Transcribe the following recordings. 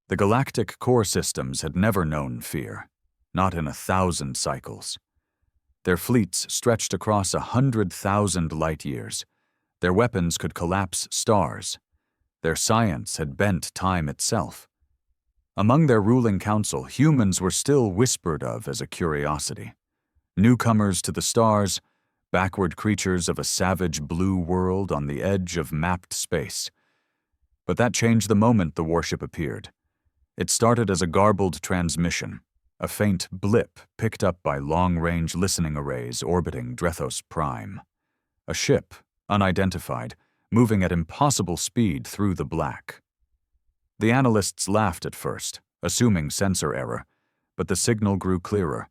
The galactic core systems had never known fear, not in 1,000 cycles. Their fleets stretched across 100,000 light-years. Their weapons could collapse stars. Their science had bent time itself. Among their ruling council, humans were still whispered of as a curiosity. Newcomers to the stars, backward creatures of a savage blue world on the edge of mapped space. But that changed the moment the warship appeared. It started as a garbled transmission, a faint blip picked up by long-range listening arrays orbiting Drethos Prime. A ship, unidentified, moving at impossible speed through the black. The analysts laughed at first, assuming sensor error, but the signal grew clearer.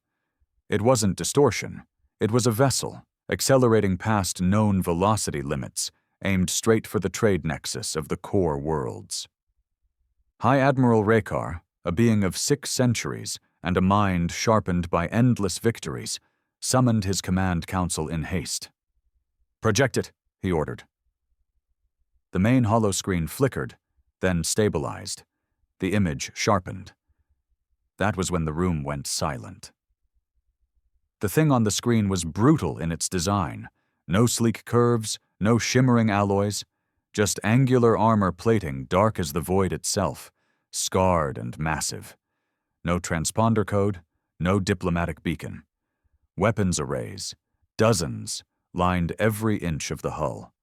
It wasn't distortion. It was a vessel, accelerating past known velocity limits, aimed straight for the trade nexus of the core worlds. High Admiral Rekar, a being of 6 centuries and a mind sharpened by endless victories, summoned his command council in haste. "Project it," he ordered. The main holoscreen flickered, then stabilized. The image sharpened. That was when the room went silent. The thing on the screen was brutal in its design. No sleek curves, no shimmering alloys, just angular armor plating dark as the void itself, scarred and massive. No transponder code, no diplomatic beacon. Weapons arrays, dozens, lined every inch of the hull.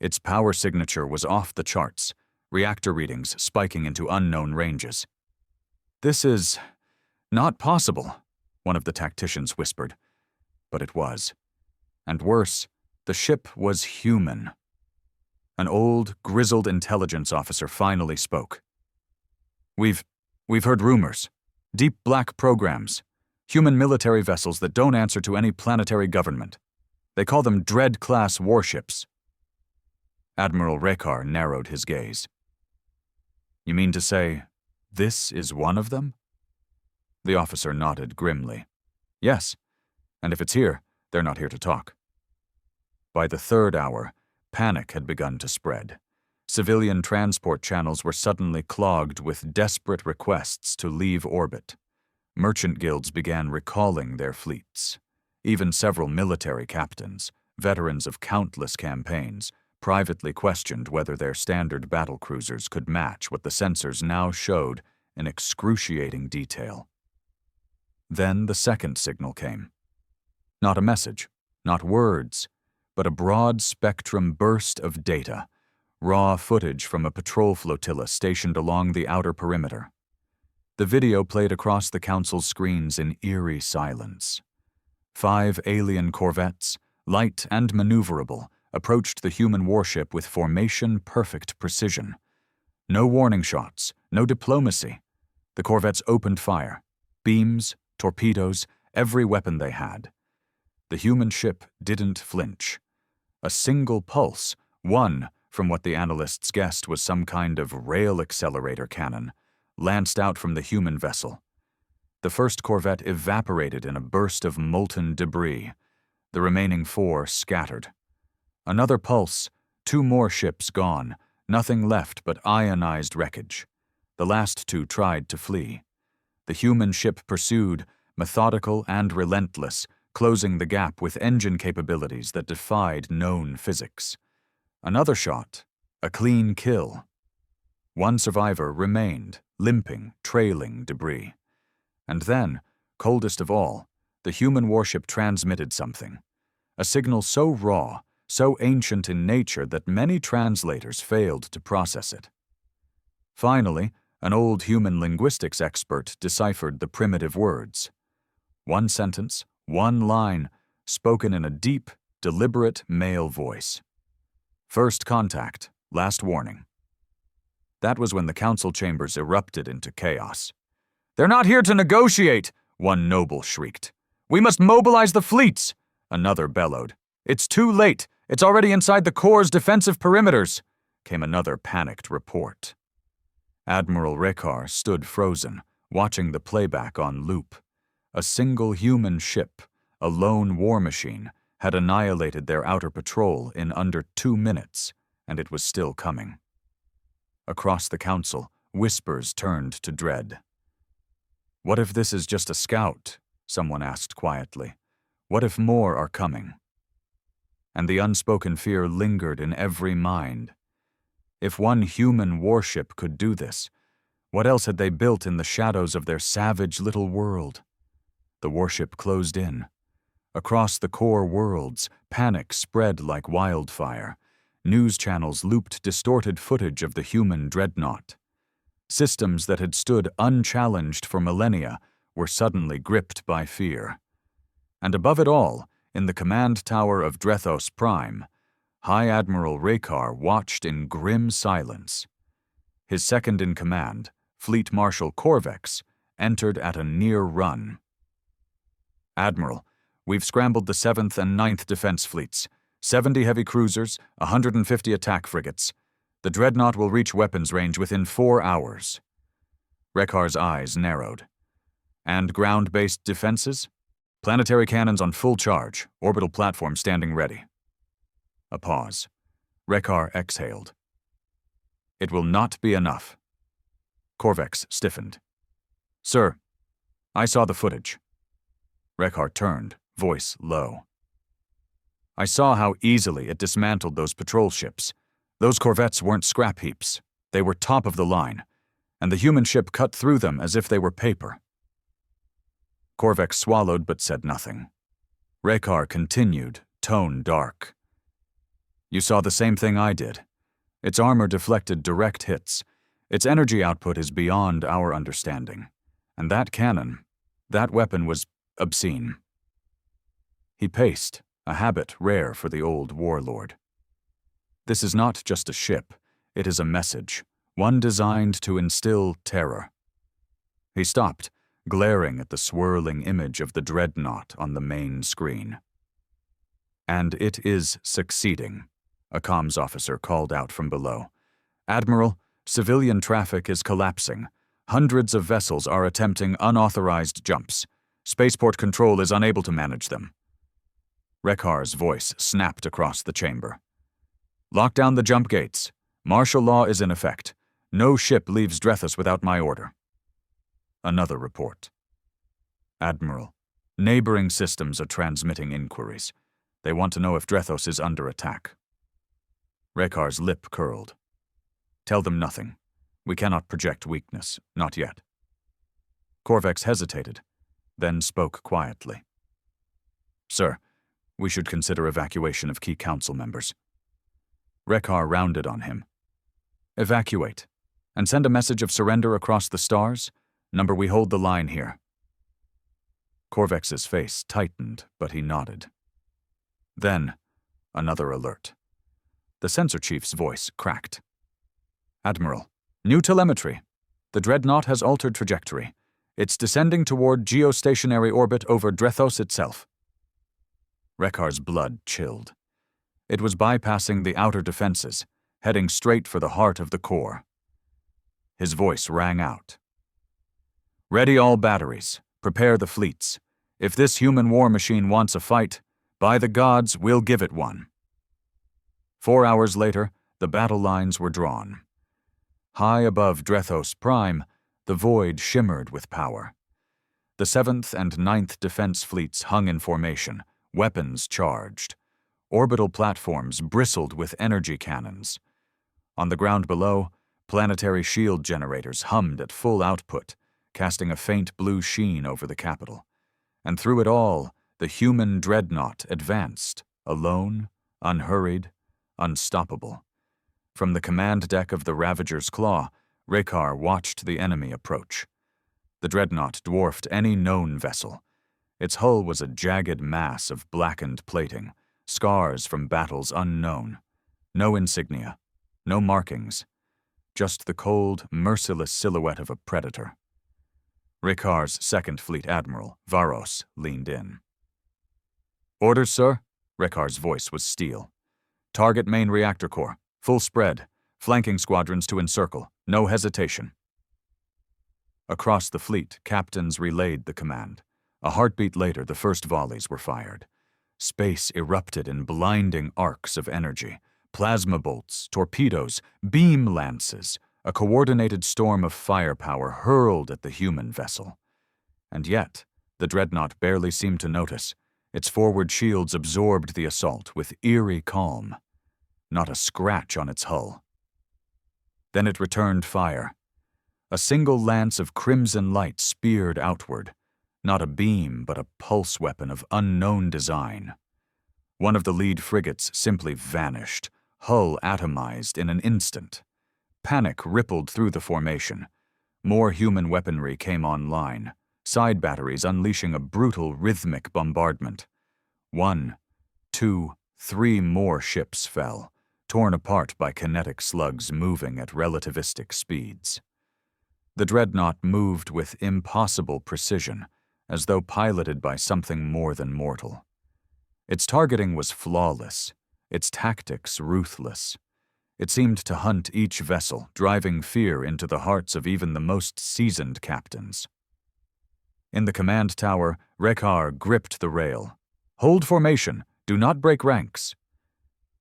Its power signature was off the charts, reactor readings spiking into unknown ranges. "This is not possible," one of the tacticians whispered. But it was. And worse, the ship was human. An old, grizzled intelligence officer finally spoke. We've heard rumors. Deep black programs. Human military vessels that don't answer to any planetary government. They call them Dread-class warships." Admiral Rekar narrowed his gaze. "You mean to say, this is one of them?" The officer nodded grimly. "Yes, and if it's here, they're not here to talk." By the 3rd hour, panic had begun to spread. Civilian transport channels were suddenly clogged with desperate requests to leave orbit. Merchant guilds began recalling their fleets. Even several military captains, veterans of countless campaigns, privately questioned whether their standard battlecruisers could match what the sensors now showed in excruciating detail. Then the second signal came. Not a message, not words, but a broad-spectrum burst of data, raw footage from a patrol flotilla stationed along the outer perimeter. The video played across the council's screens in eerie silence. 5 alien corvettes, light and maneuverable, approached the human warship with formation-perfect precision. No warning shots, no diplomacy. The corvettes opened fire. Beams, torpedoes, every weapon they had. The human ship didn't flinch. A single pulse, one from what the analysts guessed was some kind of rail accelerator cannon, lanced out from the human vessel. The first corvette evaporated in a burst of molten debris. The remaining 4 scattered. Another pulse, 2 more ships gone, nothing left but ionized wreckage. The last 2 tried to flee. The human ship pursued, methodical and relentless, closing the gap with engine capabilities that defied known physics. Another shot, a clean kill. 1 survivor remained, limping, trailing debris. And then, coldest of all, the human warship transmitted something. A signal so raw, so ancient in nature that many translators failed to process it. Finally, an old human linguistics expert deciphered the primitive words. 1 sentence, 1 line, spoken in a deep, deliberate male voice. "First contact, last warning." That was when the council chambers erupted into chaos. "They're not here to negotiate," one noble shrieked. "We must mobilize the fleets," another bellowed. "It's too late. It's already inside the core's defensive perimeters," came another panicked report. Admiral Rekar stood frozen, watching the playback on loop. A single human ship, a lone war machine, had annihilated their outer patrol in under 2 minutes, and it was still coming. Across the council, whispers turned to dread. "What if this is just a scout?" someone asked quietly. "What if more are coming?" And the unspoken fear lingered in every mind. If one human warship could do this, what else had they built in the shadows of their savage little world? The warship closed in. Across the core worlds, panic spread like wildfire. News channels looped distorted footage of the human dreadnought. Systems that had stood unchallenged for millennia were suddenly gripped by fear. And above it all, in the command tower of Drethos Prime, High Admiral Raykar watched in grim silence. His second-in-command, Fleet Marshal Corvex, entered at a near run. "Admiral, we've scrambled the 7th and 9th Defense Fleets, 70 heavy cruisers, 150 attack frigates. The dreadnought will reach weapons range within 4 hours. Raykar's eyes narrowed. "And ground-based defenses? Planetary cannons on full charge, orbital platform standing ready." A pause. Raykar exhaled. "It will not be enough." Corvex stiffened. "Sir, I saw the footage." Raykar turned, voice low. "I saw how easily it dismantled those patrol ships. Those corvettes weren't scrap heaps. They were top of the line, and the human ship cut through them as if they were paper." Corvex swallowed but said nothing. Raykar continued, tone dark. "You saw the same thing I did. Its armor deflected direct hits. Its energy output is beyond our understanding. And that cannon, that weapon was obscene." He paced, a habit rare for the old warlord. "This is not just a ship, it is a message, one designed to instill terror." He stopped, glaring at the swirling image of the dreadnought on the main screen. "And it is succeeding," a comms officer called out from below. "Admiral, civilian traffic is collapsing. Hundreds of vessels are attempting unauthorized jumps. Spaceport Control is unable to manage them." Raykar's voice snapped across the chamber. "Lock down the jump gates. Martial law is in effect. No ship leaves Drethos without my order." Another report. "Admiral, neighboring systems are transmitting inquiries. They want to know if Drethos is under attack." Raykar's lip curled. "Tell them nothing. We cannot project weakness, not yet." Corvex hesitated, then spoke quietly. "Sir, we should consider evacuation of key council members." Raykar rounded on him. "Evacuate, and send a message of surrender across the stars? Number, we hold the line here." Corvex's face tightened, but he nodded. Then, another alert. The sensor chief's voice cracked. "Admiral, new telemetry. The dreadnought has altered trajectory. It's descending toward geostationary orbit over Drethos itself." Raykar's blood chilled. It was bypassing the outer defenses, heading straight for the heart of the core. His voice rang out. "Ready all batteries. Prepare the fleets. If this human war machine wants a fight, by the gods, we'll give it one." 4 hours later, the battle lines were drawn. High above Drethos Prime, the void shimmered with power. The 7th and 9th Defense Fleets hung in formation, weapons charged. Orbital platforms bristled with energy cannons. On the ground below, planetary shield generators hummed at full output, casting a faint blue sheen over the capital. And through it all, the human dreadnought advanced, alone, unhurried, unstoppable. From the command deck of the Ravager's Claw, Raykar watched the enemy approach. The dreadnought dwarfed any known vessel. Its hull was a jagged mass of blackened plating, scars from battles unknown. No insignia, no markings, just the cold, merciless silhouette of a predator. Raykar's Second Fleet Admiral, Varos, leaned in. "Orders, sir?" Raykar's voice was steel. "Target main reactor core, full spread, flanking squadrons to encircle, no hesitation." Across the fleet, captains relayed the command. A heartbeat later, the first volleys were fired. Space erupted in blinding arcs of energy. Plasma bolts, torpedoes, beam lances, a coordinated storm of firepower hurled at the human vessel. And yet, the dreadnought barely seemed to notice. Its forward shields absorbed the assault with eerie calm. Not a scratch on its hull. Then it returned fire. A single lance of crimson light speared outward, not a beam but a pulse weapon of unknown design. One of the lead frigates simply vanished, hull atomized in an instant. Panic rippled through the formation. More human weaponry came online, side batteries unleashing a brutal rhythmic bombardment. 1, 2, 3 more ships fell, torn apart by kinetic slugs moving at relativistic speeds. The dreadnought moved with impossible precision, as though piloted by something more than mortal. Its targeting was flawless, its tactics ruthless. It seemed to hunt each vessel, driving fear into the hearts of even the most seasoned captains. In the command tower, Rekar gripped the rail. "Hold formation, do not break ranks."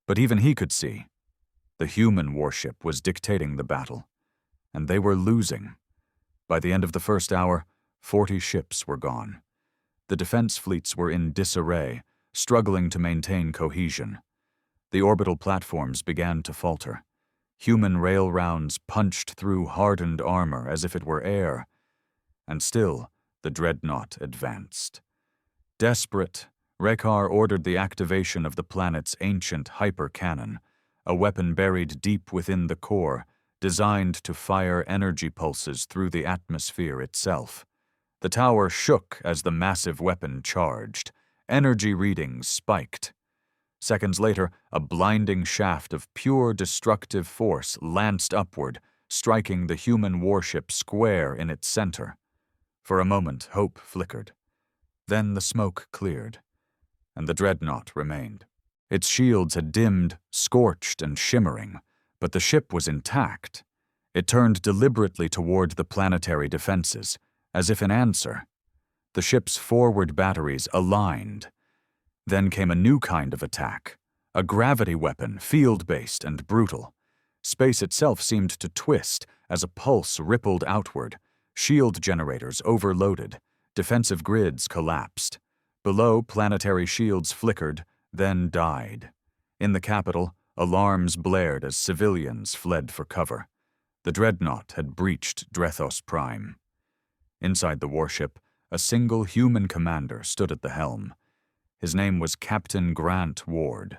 But even he could see. The human warship was dictating the battle, and they were losing. By the end of the first hour, 40 ships were gone. The defense fleets were in disarray, struggling to maintain cohesion. The orbital platforms began to falter. Human rail rounds punched through hardened armor as if it were air. And still, the dreadnought advanced. Desperate, Rekar ordered the activation of the planet's ancient hypercannon, a weapon buried deep within the core, designed to fire energy pulses through the atmosphere itself. The tower shook as the massive weapon charged. Energy readings spiked. Seconds later, a blinding shaft of pure destructive force lanced upward, striking the human warship square in its center. For a moment, hope flickered. Then the smoke cleared, and the dreadnought remained. Its shields had dimmed, scorched and shimmering, but the ship was intact. It turned deliberately toward the planetary defenses, as if in answer. The ship's forward batteries aligned. Then came a new kind of attack, a gravity weapon, field-based and brutal. Space itself seemed to twist as a pulse rippled outward. Shield generators overloaded. Defensive grids collapsed. Below, planetary shields flickered, then died. In the capital, alarms blared as civilians fled for cover. The dreadnought had breached Drethos Prime. Inside the warship, a single human commander stood at the helm. His name was Captain Grant Ward.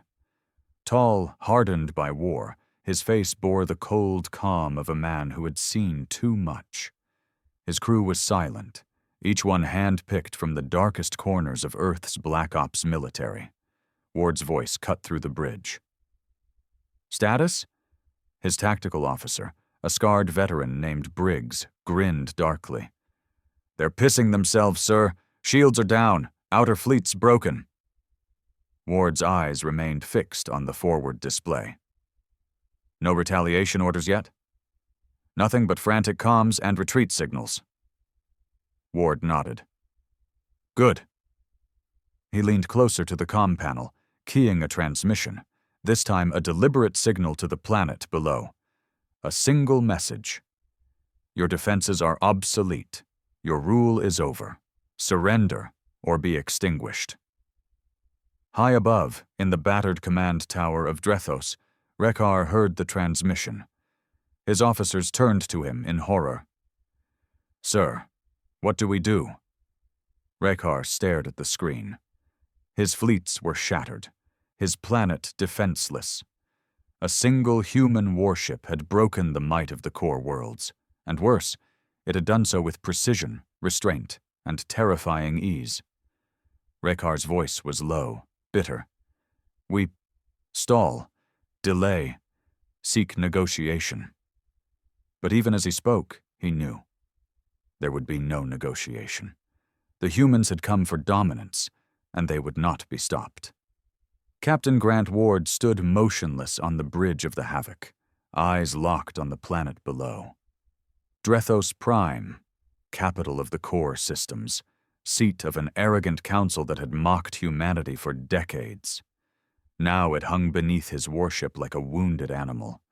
Tall, hardened by war, his face bore the cold calm of a man who had seen too much. His crew was silent, each one hand-picked from the darkest corners of Earth's Black Ops military. Ward's voice cut through the bridge. "Status?" His tactical officer, a scarred veteran named Briggs, grinned darkly. "They're pissing themselves, sir. Shields are down. Outer fleet's broken." Ward's eyes remained fixed on the forward display. "No retaliation orders yet?" "Nothing but frantic comms and retreat signals." Ward nodded. "Good." He leaned closer to the comm panel, keying a transmission, this time a deliberate signal to the planet below. A single message. "Your defenses are obsolete. Your rule is over. Surrender or be extinguished." High above, in the battered command tower of Drethos, Rekar heard the transmission. His officers turned to him in horror. "Sir, what do we do?" Rekar stared at the screen. His fleets were shattered, his planet defenseless. A single human warship had broken the might of the core worlds, and worse, it had done so with precision, restraint, and terrifying ease. Rekar's voice was low, bitter. "We stall, delay, seek negotiation." But even as he spoke, he knew. There would be no negotiation. The humans had come for dominance, and they would not be stopped. Captain Grant Ward stood motionless on the bridge of the Havoc, eyes locked on the planet below. Drethos Prime, capital of the core systems, seat of an arrogant council that had mocked humanity for decades. Now it hung beneath his warship like a wounded animal.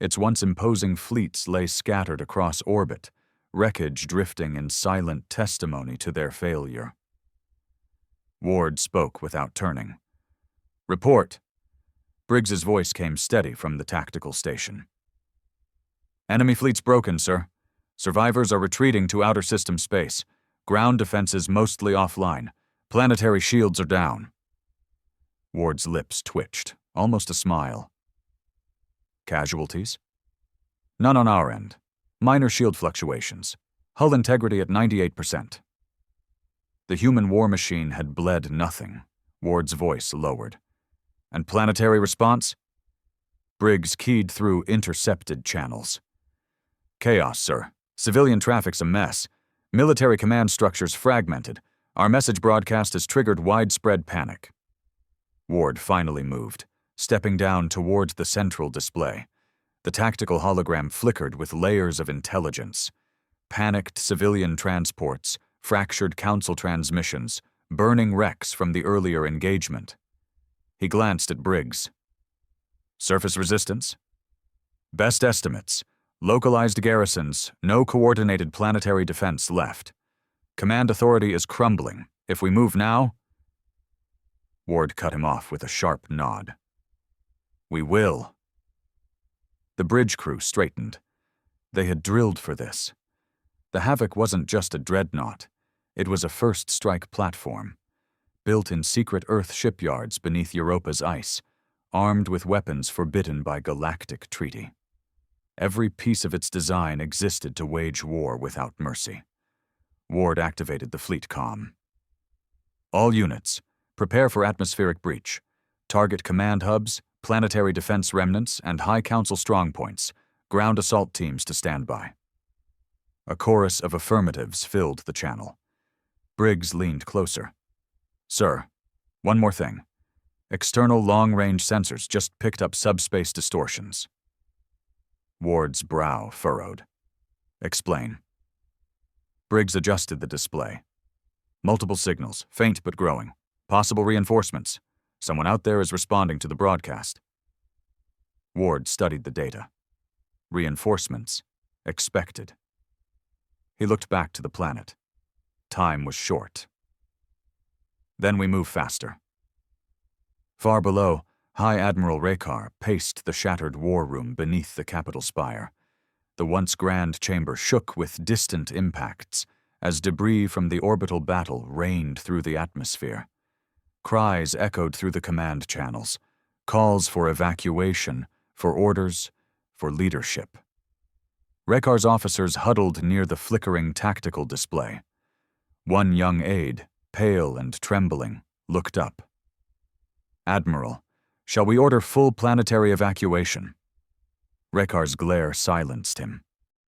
Its once imposing fleets lay scattered across orbit, wreckage drifting in silent testimony to their failure. Ward spoke without turning. "Report." Briggs's voice came steady from the tactical station. "Enemy fleet's broken, sir. Survivors are retreating to outer system space. Ground defenses mostly offline. Planetary shields are down." Ward's lips twitched, almost a smile. "Casualties?" "None on our end. Minor shield fluctuations. Hull integrity at 98%. The human war machine had bled nothing. Ward's voice lowered. "And planetary response?" Briggs keyed through intercepted channels. "Chaos, sir. Civilian traffic's a mess. Military command structures fragmented. Our message broadcast has triggered widespread panic." Ward finally moved, stepping down toward the central display. The tactical hologram flickered with layers of intelligence. Panicked civilian transports, fractured council transmissions, burning wrecks from the earlier engagement. He glanced at Briggs. "Surface resistance?" "Best estimates. Localized garrisons, no coordinated planetary defense left. Command authority is crumbling. If we move now—" Ward cut him off with a sharp nod. "We will." The bridge crew straightened. They had drilled for this. The Havoc wasn't just a dreadnought. It was a first strike platform, built in secret Earth shipyards beneath Europa's ice, armed with weapons forbidden by galactic treaty. Every piece of its design existed to wage war without mercy. Ward activated the fleet comm. "All units, prepare for atmospheric breach. Target command hubs, planetary defense remnants, and high council strongpoints. Ground assault teams to stand by." A chorus of affirmatives filled the channel. Briggs leaned closer. "Sir, one more thing. External long-range sensors just picked up subspace distortions." Ward's brow furrowed. "Explain." Briggs adjusted the display. "Multiple signals, faint but growing. Possible reinforcements. Someone out there is responding to the broadcast." Ward studied the data. Reinforcements. Expected. He looked back to the planet. Time was short. "Then we move faster." Far below, High Admiral Rekar paced the shattered war room beneath the Capitol spire. The once grand chamber shook with distant impacts as debris from the orbital battle rained through the atmosphere. Cries echoed through the command channels, calls for evacuation, for orders, for leadership. Rekar's officers huddled near the flickering tactical display. One young aide, pale and trembling, looked up. "Admiral, shall we order full planetary evacuation?" Rekar's glare silenced him.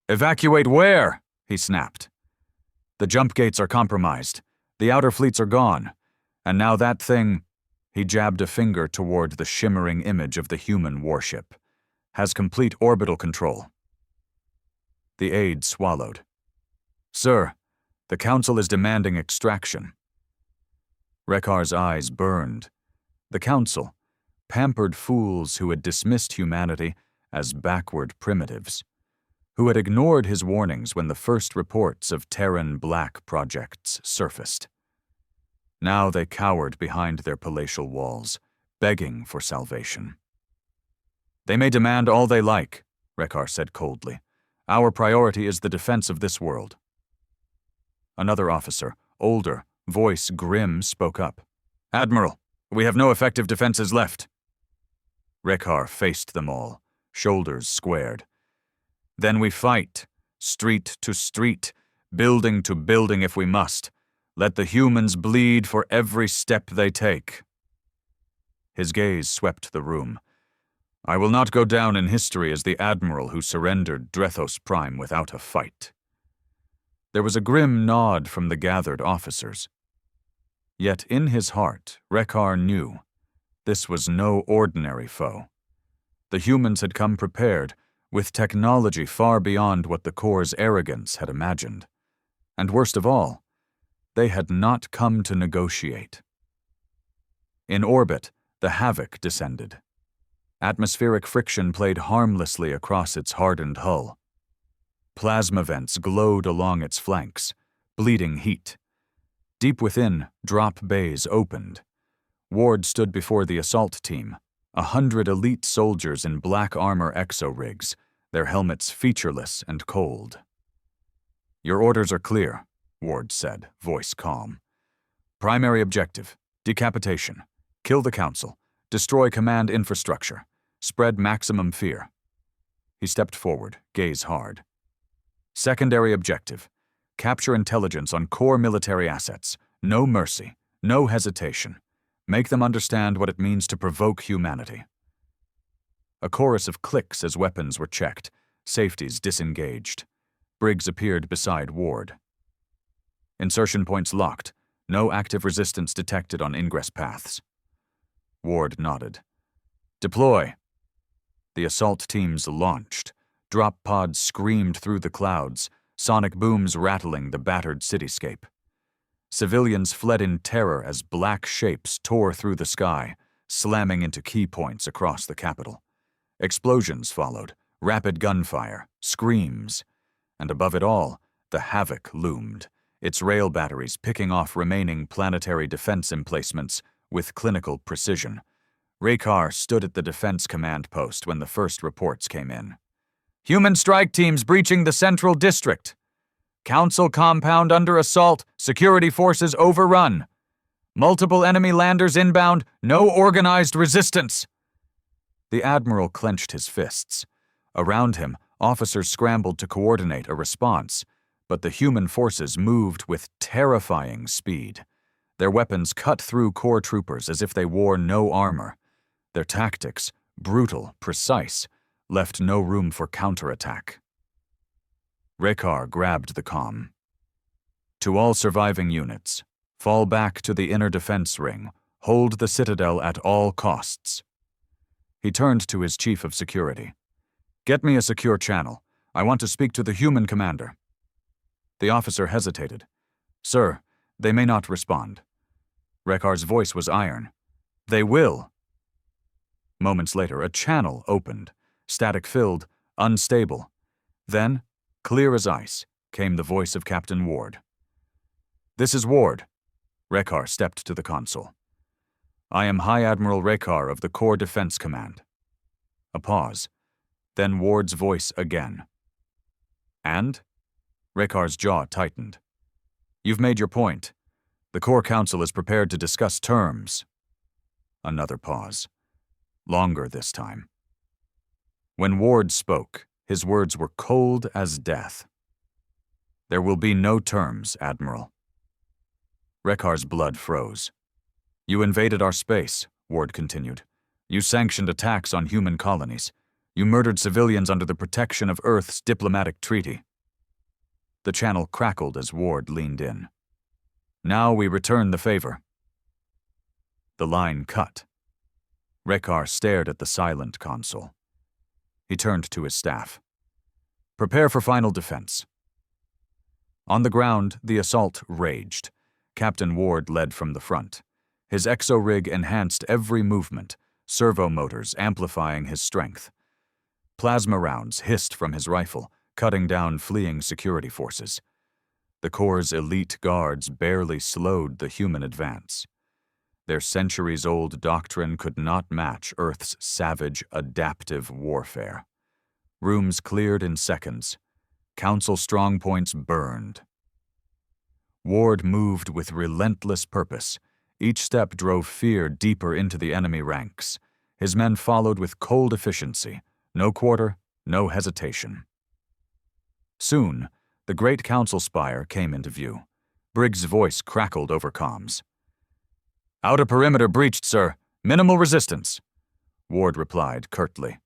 "Evacuate where?" he snapped. "The jump gates are compromised. The outer fleets are gone. And now that thing," he jabbed a finger toward the shimmering image of the human warship, "has complete orbital control." The aide swallowed. "Sir, the Council is demanding extraction." Rekar's eyes burned. The Council, pampered fools who had dismissed humanity as backward primitives, who had ignored his warnings when the first reports of Terran black projects surfaced. Now they cowered behind their palatial walls, begging for salvation. "They may demand all they like," Rekar said coldly. "Our priority is the defense of this world." Another officer, older, voice grim, spoke up. "Admiral, we have no effective defenses left." Rekar faced them all, shoulders squared. "Then we fight, street to street, building to building if we must. Let the humans bleed for every step they take." His gaze swept the room. "I will not go down in history as the admiral who surrendered Drethos Prime without a fight." There was a grim nod from the gathered officers. Yet in his heart, Rekar knew this was no ordinary foe. The humans had come prepared, with technology far beyond what the Corps' arrogance had imagined. And worst of all, they had not come to negotiate. In orbit, the Havoc descended. Atmospheric friction played harmlessly across its hardened hull. Plasma vents glowed along its flanks, bleeding heat. Deep within, drop bays opened. Ward stood before the assault team, 100 elite soldiers in black armor exo-rigs, their helmets featureless and cold. "Your orders are clear," Ward said, voice calm. "Primary objective, decapitation. Kill the Council. Destroy command infrastructure. Spread maximum fear." He stepped forward, gaze hard. "Secondary objective, capture intelligence on core military assets. No mercy, no hesitation. Make them understand what it means to provoke humanity." A chorus of clicks as weapons were checked, safeties disengaged. Briggs appeared beside Ward. "Insertion points locked. No active resistance detected on ingress paths." Ward nodded. "Deploy." The assault teams launched. Drop pods screamed through the clouds, sonic booms rattling the battered cityscape. Civilians fled in terror as black shapes tore through the sky, slamming into key points across the capital. Explosions followed, rapid gunfire, screams. And above it all, the havoc loomed, its rail batteries picking off remaining planetary defense emplacements with clinical precision. Raykar stood at the defense command post when the first reports came in. "Human strike teams breaching the central district. Council compound under assault, security forces overrun. Multiple enemy landers inbound, no organized resistance." The Admiral clenched his fists. Around him, officers scrambled to coordinate a response, but the human forces moved with terrifying speed. Their weapons cut through core troopers as if they wore no armor. Their tactics, brutal, precise, left no room for counterattack. Raykar grabbed the comm. "To all surviving units, fall back to the inner defense ring. Hold the Citadel at all costs." He turned to his chief of security. "Get me a secure channel. I want to speak to the human commander." The officer hesitated. "Sir, they may not respond." Raykar's voice was iron. "They will." Moments later, a channel opened, static-filled, unstable. Then, clear as ice, came the voice of Captain Ward. "This is Ward." Raykar stepped to the console. "I am High Admiral Raykar of the Corps Defense Command." A pause. Then Ward's voice again. "And?" Raykar's jaw tightened. "You've made your point. The Corps Council is prepared to discuss terms." Another pause. Longer this time. When Ward spoke, his words were cold as death. "There will be no terms, Admiral." Raykar's blood froze. "You invaded our space," Ward continued. "You sanctioned attacks on human colonies. You murdered civilians under the protection of Earth's diplomatic treaty." The channel crackled as Ward leaned in. "Now we return the favor." The line cut. Raykar stared at the silent console. He turned to his staff. "Prepare for final defense." On the ground, the assault raged. Captain Ward led from the front. His exo-rig enhanced every movement, servo motors amplifying his strength. Plasma rounds hissed from his rifle, cutting down fleeing security forces. The Corps' elite guards barely slowed the human advance. Their centuries-old doctrine could not match Earth's savage, adaptive warfare. Rooms cleared in seconds. Council strongpoints burned. Ward moved with relentless purpose. Each step drove fear deeper into the enemy ranks. His men followed with cold efficiency. No quarter, no hesitation. Soon, the great council spire came into view. Briggs' voice crackled over comms. "Outer perimeter breached, sir. Minimal resistance." Ward replied curtly.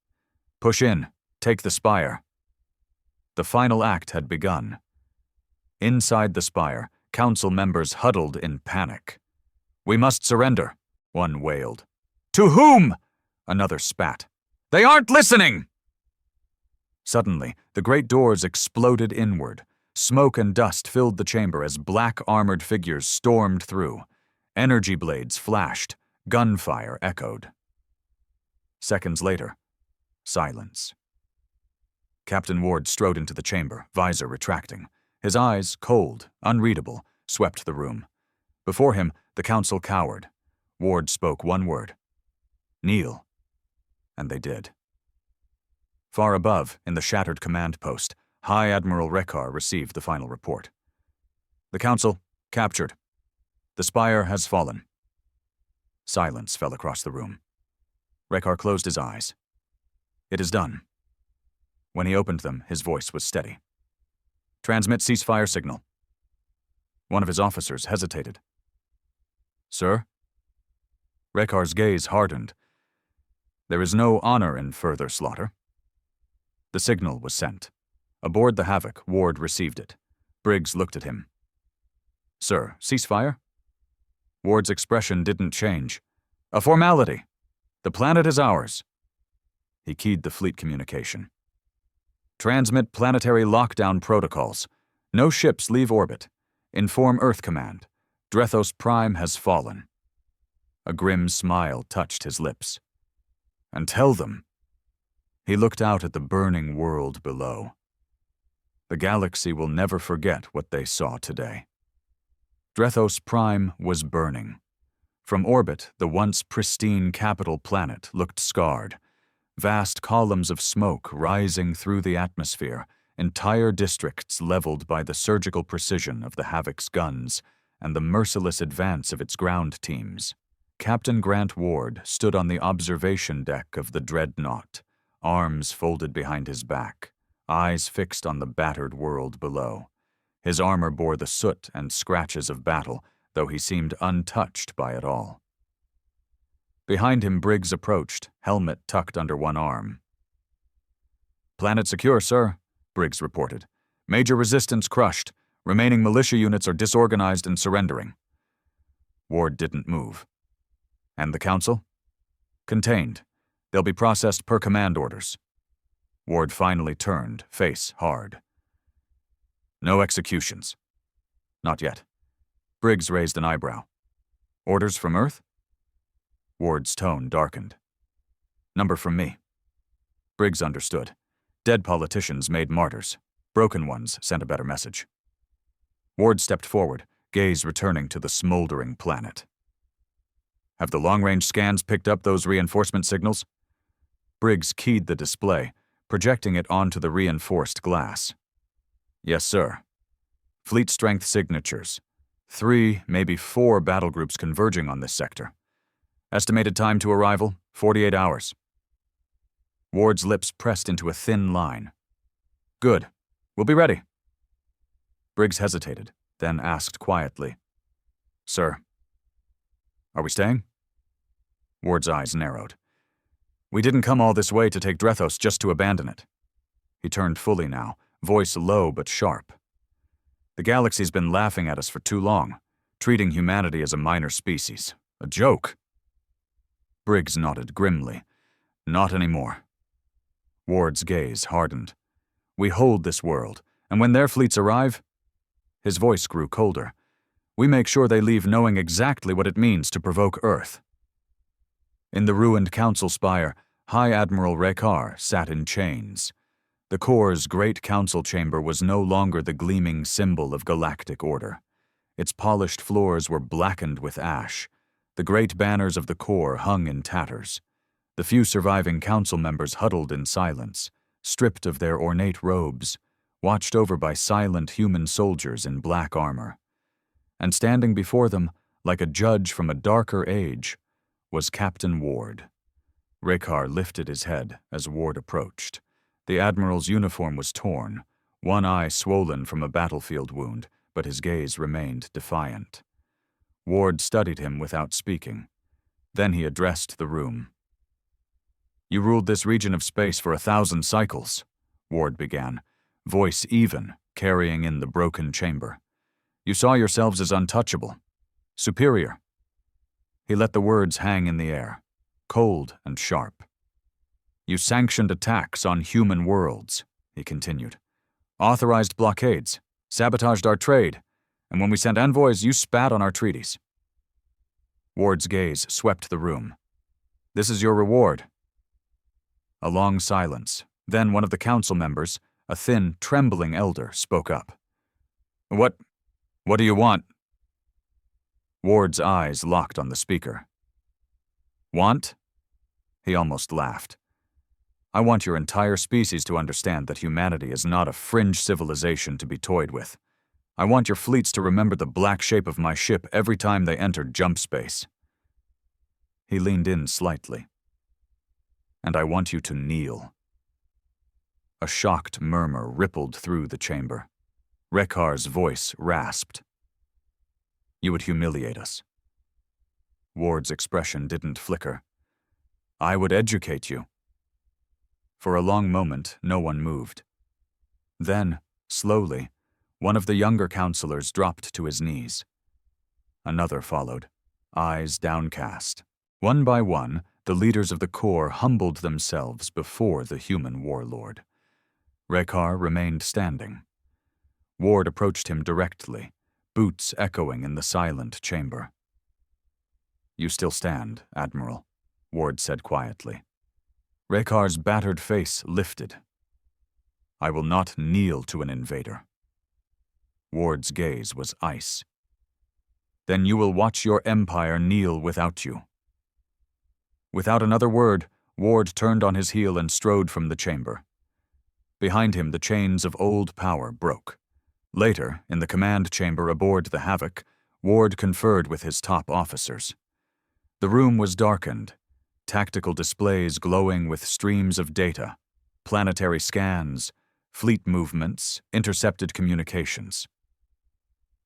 "Push in. Take the spire." The final act had begun. Inside the spire, council members huddled in panic. "We must surrender," one wailed. "To whom?" Another spat. "They aren't listening!" Suddenly, the great doors exploded inward. Smoke and dust filled the chamber as black armored figures stormed through. Energy blades flashed. Gunfire echoed. Seconds later, silence. Captain Ward strode into the chamber, visor retracting. His eyes, cold, unreadable, swept the room. Before him, the council cowered. Ward spoke one word. "Kneel." And they did. Far above, in the shattered command post, High Admiral Rekar received the final report. "The council, captured. The spire has fallen." Silence fell across the room. Rekar closed his eyes. "It is done." When he opened them, his voice was steady. "Transmit ceasefire signal." One of his officers hesitated. "Sir?" Rekar's gaze hardened. "There is no honor in further slaughter." The signal was sent. Aboard the Havoc, Ward received it. Briggs looked at him. "Sir, ceasefire?" Ward's expression didn't change. "A formality. The planet is ours." He keyed the fleet communication. "Transmit planetary lockdown protocols. No ships leave orbit. Inform Earth Command. Drethos Prime has fallen." A grim smile touched his lips. "And tell them." He looked out at the burning world below. The galaxy will never forget what they saw today. Drethos Prime was burning. From orbit, the once pristine capital planet looked scarred. Vast columns of smoke rising through the atmosphere, entire districts leveled by the surgical precision of the Havoc's guns and the merciless advance of its ground teams. Captain Grant Ward stood on the observation deck of the dreadnought, arms folded behind his back, eyes fixed on the battered world below. His armor bore the soot and scratches of battle, though he seemed untouched by it all. Behind him, Briggs approached, helmet tucked under one arm. "Planet secure, sir," Briggs reported. "Major resistance crushed. Remaining militia units are disorganized and surrendering." Ward didn't move. "And the council?" "Contained. They'll be processed per command orders." Ward finally turned, face hard. "No executions." "Not yet." Briggs raised an eyebrow. "Orders from Earth?" Ward's tone darkened. "Number from me." Briggs understood. Dead politicians made martyrs. Broken ones sent a better message. Ward stepped forward, gaze returning to the smoldering planet. "Have the long-range scans picked up those reinforcement signals?" Briggs keyed the display, projecting it onto the reinforced glass. "Yes, sir. Fleet strength signatures. 3, maybe 4 battle groups converging on this sector. Estimated time to arrival, 48 hours. Ward's lips pressed into a thin line. "Good. We'll be ready." Briggs hesitated, then asked quietly, "Sir, are we staying?" Ward's eyes narrowed. "We didn't come all this way to take Drethos just to abandon it." He turned fully now, voice low but sharp. "The galaxy's been laughing at us for too long, treating humanity as a minor species. A joke." Briggs nodded grimly. "Not anymore." Ward's gaze hardened. "We hold this world, and when their fleets arrive—" His voice grew colder. "We make sure they leave knowing exactly what it means to provoke Earth." In the ruined council spire, High Admiral Rekar sat in chains. The Corps' great council chamber was no longer the gleaming symbol of galactic order. Its polished floors were blackened with ash. The great banners of the Corps hung in tatters. The few surviving council members huddled in silence, stripped of their ornate robes, watched over by silent human soldiers in black armor. And standing before them, like a judge from a darker age, was Captain Ward. Rekar lifted his head as Ward approached. The Admiral's uniform was torn, one eye swollen from a battlefield wound, but his gaze remained defiant. Ward studied him without speaking. Then he addressed the room. "You ruled this region of space for 1,000 cycles," Ward began, voice even, carrying in the broken chamber. "You saw yourselves as untouchable, superior." He let the words hang in the air, cold and sharp. "You sanctioned attacks on human worlds," he continued. "Authorized blockades, sabotaged our trade, and when we sent envoys, you spat on our treaties." Ward's gaze swept the room. "This is your reward. A long silence. Then one of the council members, a thin, trembling elder, spoke up. What do you want? Ward's eyes locked on the speaker. Want? He almost laughed. I want your entire species to understand that humanity is not a fringe civilization to be toyed with. I want your fleets to remember the black shape of my ship every time they entered jump space. He leaned in slightly. And I want you to kneel. A shocked murmur rippled through the chamber. Rekar's voice rasped. You would humiliate us. Ward's expression didn't flicker. I would educate you. For a long moment, no one moved. Then, slowly, one of the younger counselors dropped to his knees. Another followed, eyes downcast. One by one, the leaders of the Corps humbled themselves before the human warlord. Rekar remained standing. Ward approached him directly, boots echoing in the silent chamber. You still stand, Admiral, Ward said quietly. Rekar's battered face lifted. I will not kneel to an invader. Ward's gaze was ice. Then you will watch your empire kneel without you. Without another word, Ward turned on his heel and strode from the chamber. Behind him, the chains of old power broke. Later, in the command chamber aboard the Havoc, Ward conferred with his top officers. The room was darkened, tactical displays glowing with streams of data, planetary scans, fleet movements, intercepted communications.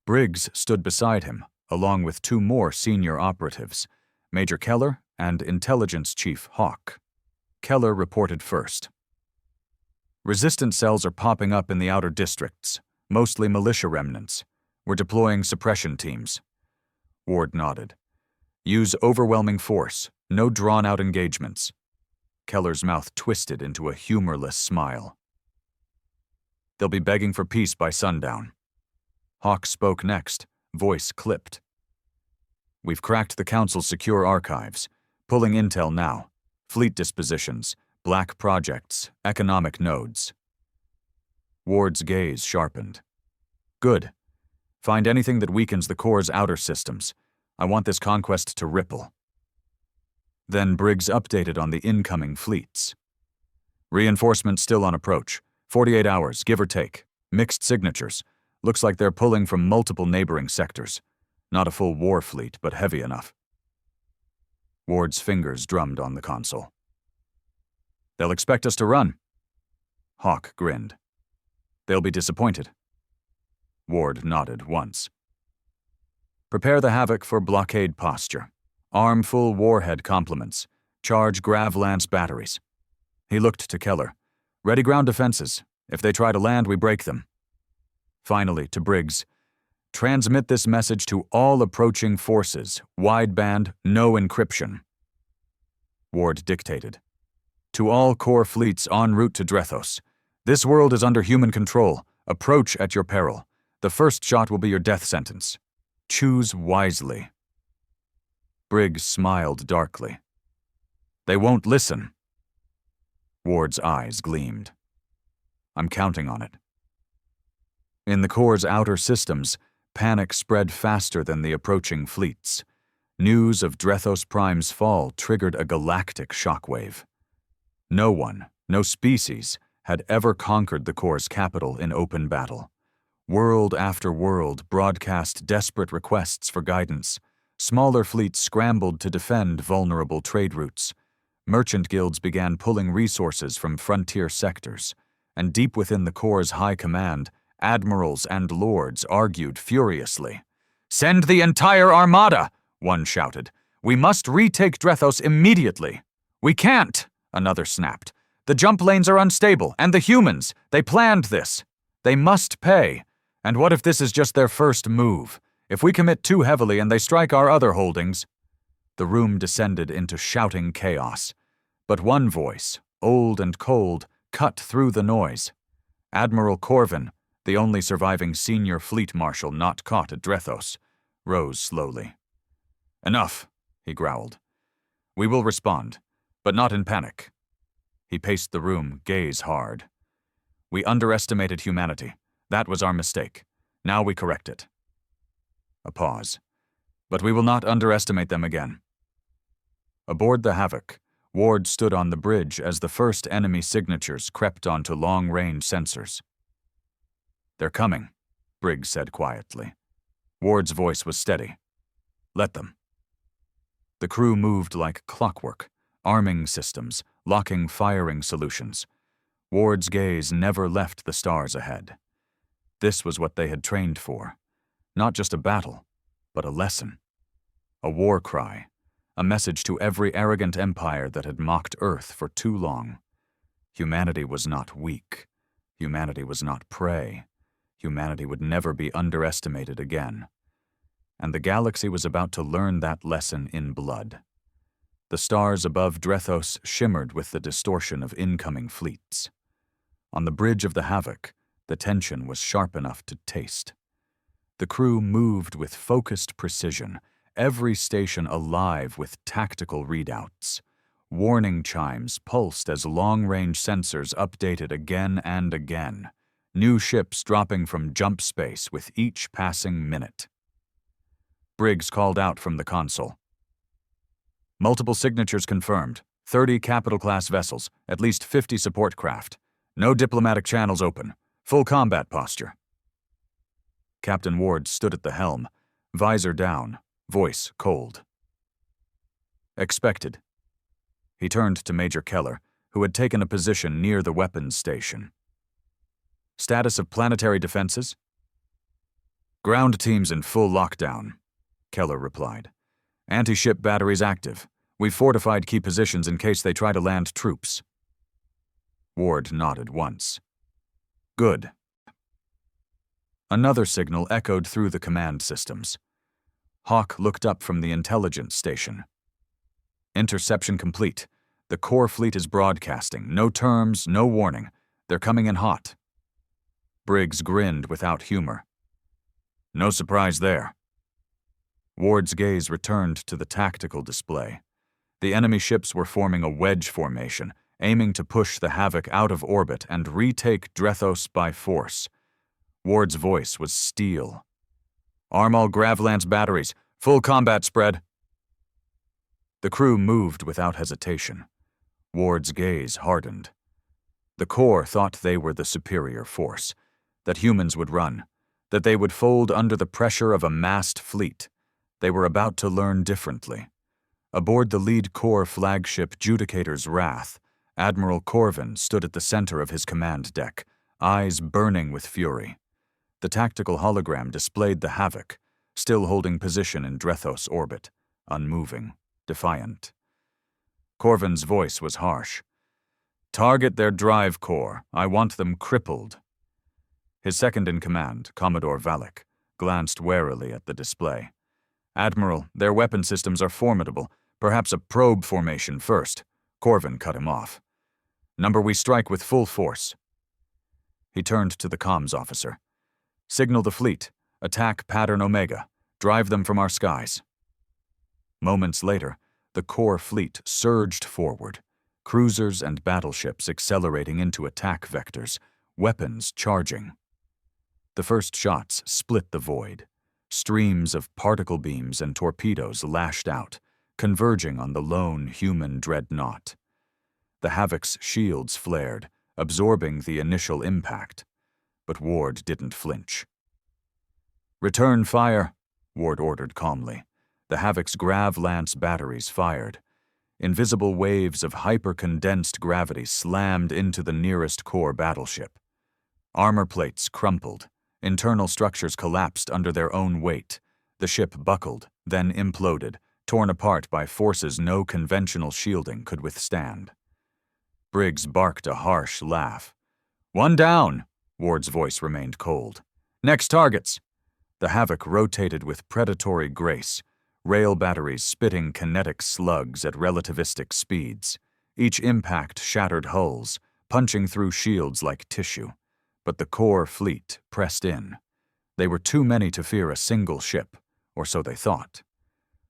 Briggs stood beside him, along with two more senior operatives, Major Keller and Intelligence Chief Hawk. Keller reported first. Resistance cells are popping up in the outer districts, mostly militia remnants. We're deploying suppression teams. Ward nodded. Use overwhelming force, no drawn-out engagements. Keller's mouth twisted into a humorless smile. They'll be begging for peace by sundown. Hawk spoke next, voice clipped. We've cracked the Council's secure archives, pulling intel now. Fleet dispositions, black projects, economic nodes. Ward's gaze sharpened. Good. Find anything that weakens the Corps' outer systems. I want this conquest to ripple. Then Briggs updated on the incoming fleets. Reinforcements still on approach. 48 hours, give or take. Mixed signatures. Looks like they're pulling from multiple neighboring sectors. Not a full war fleet, but heavy enough. Ward's fingers drummed on the console. They'll expect us to run. Hawk grinned. They'll be disappointed. Ward nodded once. Prepare the Havoc for blockade posture. Arm full warhead complements. Charge Grav-Lance batteries. He looked to Keller. Ready ground defenses. If they try to land, we break them. Finally, to Briggs. Transmit this message to all approaching forces. Wideband, no encryption. Ward dictated. To all Corps fleets en route to Drethos. This world is under human control. Approach at your peril. The first shot will be your death sentence. Choose wisely. Briggs smiled darkly. They won't listen. Ward's eyes gleamed. I'm counting on it. In the Corps' outer systems, panic spread faster than the approaching fleets. News of Drethos Prime's fall triggered a galactic shockwave. No one, no species, had ever conquered the Corps' capital in open battle. World after world broadcast desperate requests for guidance. Smaller fleets scrambled to defend vulnerable trade routes. Merchant guilds began pulling resources from frontier sectors. And deep within the Corps' high command, admirals and lords argued furiously. Send the entire armada, one shouted. We must retake Drethos immediately. We can't, another snapped. The jump lanes are unstable, and the humans, they planned this. They must pay. And what if this is just their first move? If we commit too heavily and they strike our other holdings? The room descended into shouting chaos. But one voice, old and cold, cut through the noise. Admiral Corvin, the only surviving senior fleet marshal not caught at Drethos, rose slowly. Enough, he growled. We will respond, but not in panic. He paced the room, gaze hard. We underestimated humanity. That was our mistake. Now we correct it. A pause. But we will not underestimate them again. Aboard the Havoc, Ward stood on the bridge as the first enemy signatures crept onto long-range sensors. "They're coming," Briggs said quietly. Ward's voice was steady. "Let them." The crew moved like clockwork, arming systems, locking firing solutions. Ward's gaze never left the stars ahead. This was what they had trained for. Not just a battle, but a lesson. A war cry. A message to every arrogant empire that had mocked Earth for too long. Humanity was not weak. Humanity was not prey. Humanity would never be underestimated again. And the galaxy was about to learn that lesson in blood. The stars above Drethos shimmered with the distortion of incoming fleets. On the bridge of the Havoc, the tension was sharp enough to taste. The crew moved with focused precision, every station alive with tactical readouts. Warning chimes pulsed as long-range sensors updated again and again, new ships dropping from jump space with each passing minute. Briggs called out from the console. "Multiple signatures confirmed. 30 capital-class vessels, at least 50 support craft. No diplomatic channels open. Full combat posture." Captain Ward stood at the helm, visor down, voice cold. "Expected." He turned to Major Keller, who had taken a position near the weapons station. "Status of planetary defenses?" "Ground teams in full lockdown," Keller replied. "Anti-ship batteries active. We've fortified key positions in case they try to land troops." Ward nodded once. "Good." Another signal echoed through the command systems. Hawk looked up from the intelligence station. "Interception complete. The core fleet is broadcasting. No terms, no warning. They're coming in hot." Briggs grinned without humor. "No surprise there." Ward's gaze returned to the tactical display. The enemy ships were forming a wedge formation, aiming to push the Havoc out of orbit and retake Drethos by force. Ward's voice was steel. "Arm all Gravlance batteries. Full combat spread." The crew moved without hesitation. Ward's gaze hardened. The core thought they were the superior force, that humans would run, that they would fold under the pressure of a massed fleet. They were about to learn differently. Aboard the lead core flagship Judicator's Wrath, Admiral Corvin stood at the center of his command deck, eyes burning with fury. The tactical hologram displayed the Havoc, still holding position in Drethos orbit, unmoving, defiant. Corvin's voice was harsh. "Target their drive core. I want them crippled." His second-in-command, Commodore Valek, glanced warily at the display. "Admiral, their weapon systems are formidable. Perhaps a probe formation first." Corvin cut him off. "Number, we strike with full force." He turned to the comms officer. "Signal the fleet. Attack pattern Omega. Drive them from our skies." Moments later, the core fleet surged forward, cruisers and battleships accelerating into attack vectors, weapons charging. The first shots split the void. Streams of particle beams and torpedoes lashed out, converging on the lone human dreadnought. The Havoc's shields flared, absorbing the initial impact. But Ward didn't flinch. "Return fire," Ward ordered calmly. The Havoc's Gravlance batteries fired. Invisible waves of hyper-condensed gravity slammed into the nearest core battleship. Armor plates crumpled. Internal structures collapsed under their own weight. The ship buckled, then imploded, torn apart by forces no conventional shielding could withstand. Briggs barked a harsh laugh. "One down!" Ward's voice remained cold. "Next targets!" The Havoc rotated with predatory grace, rail batteries spitting kinetic slugs at relativistic speeds. Each impact shattered hulls, punching through shields like tissue. But the core fleet pressed in. They were too many to fear a single ship, or so they thought.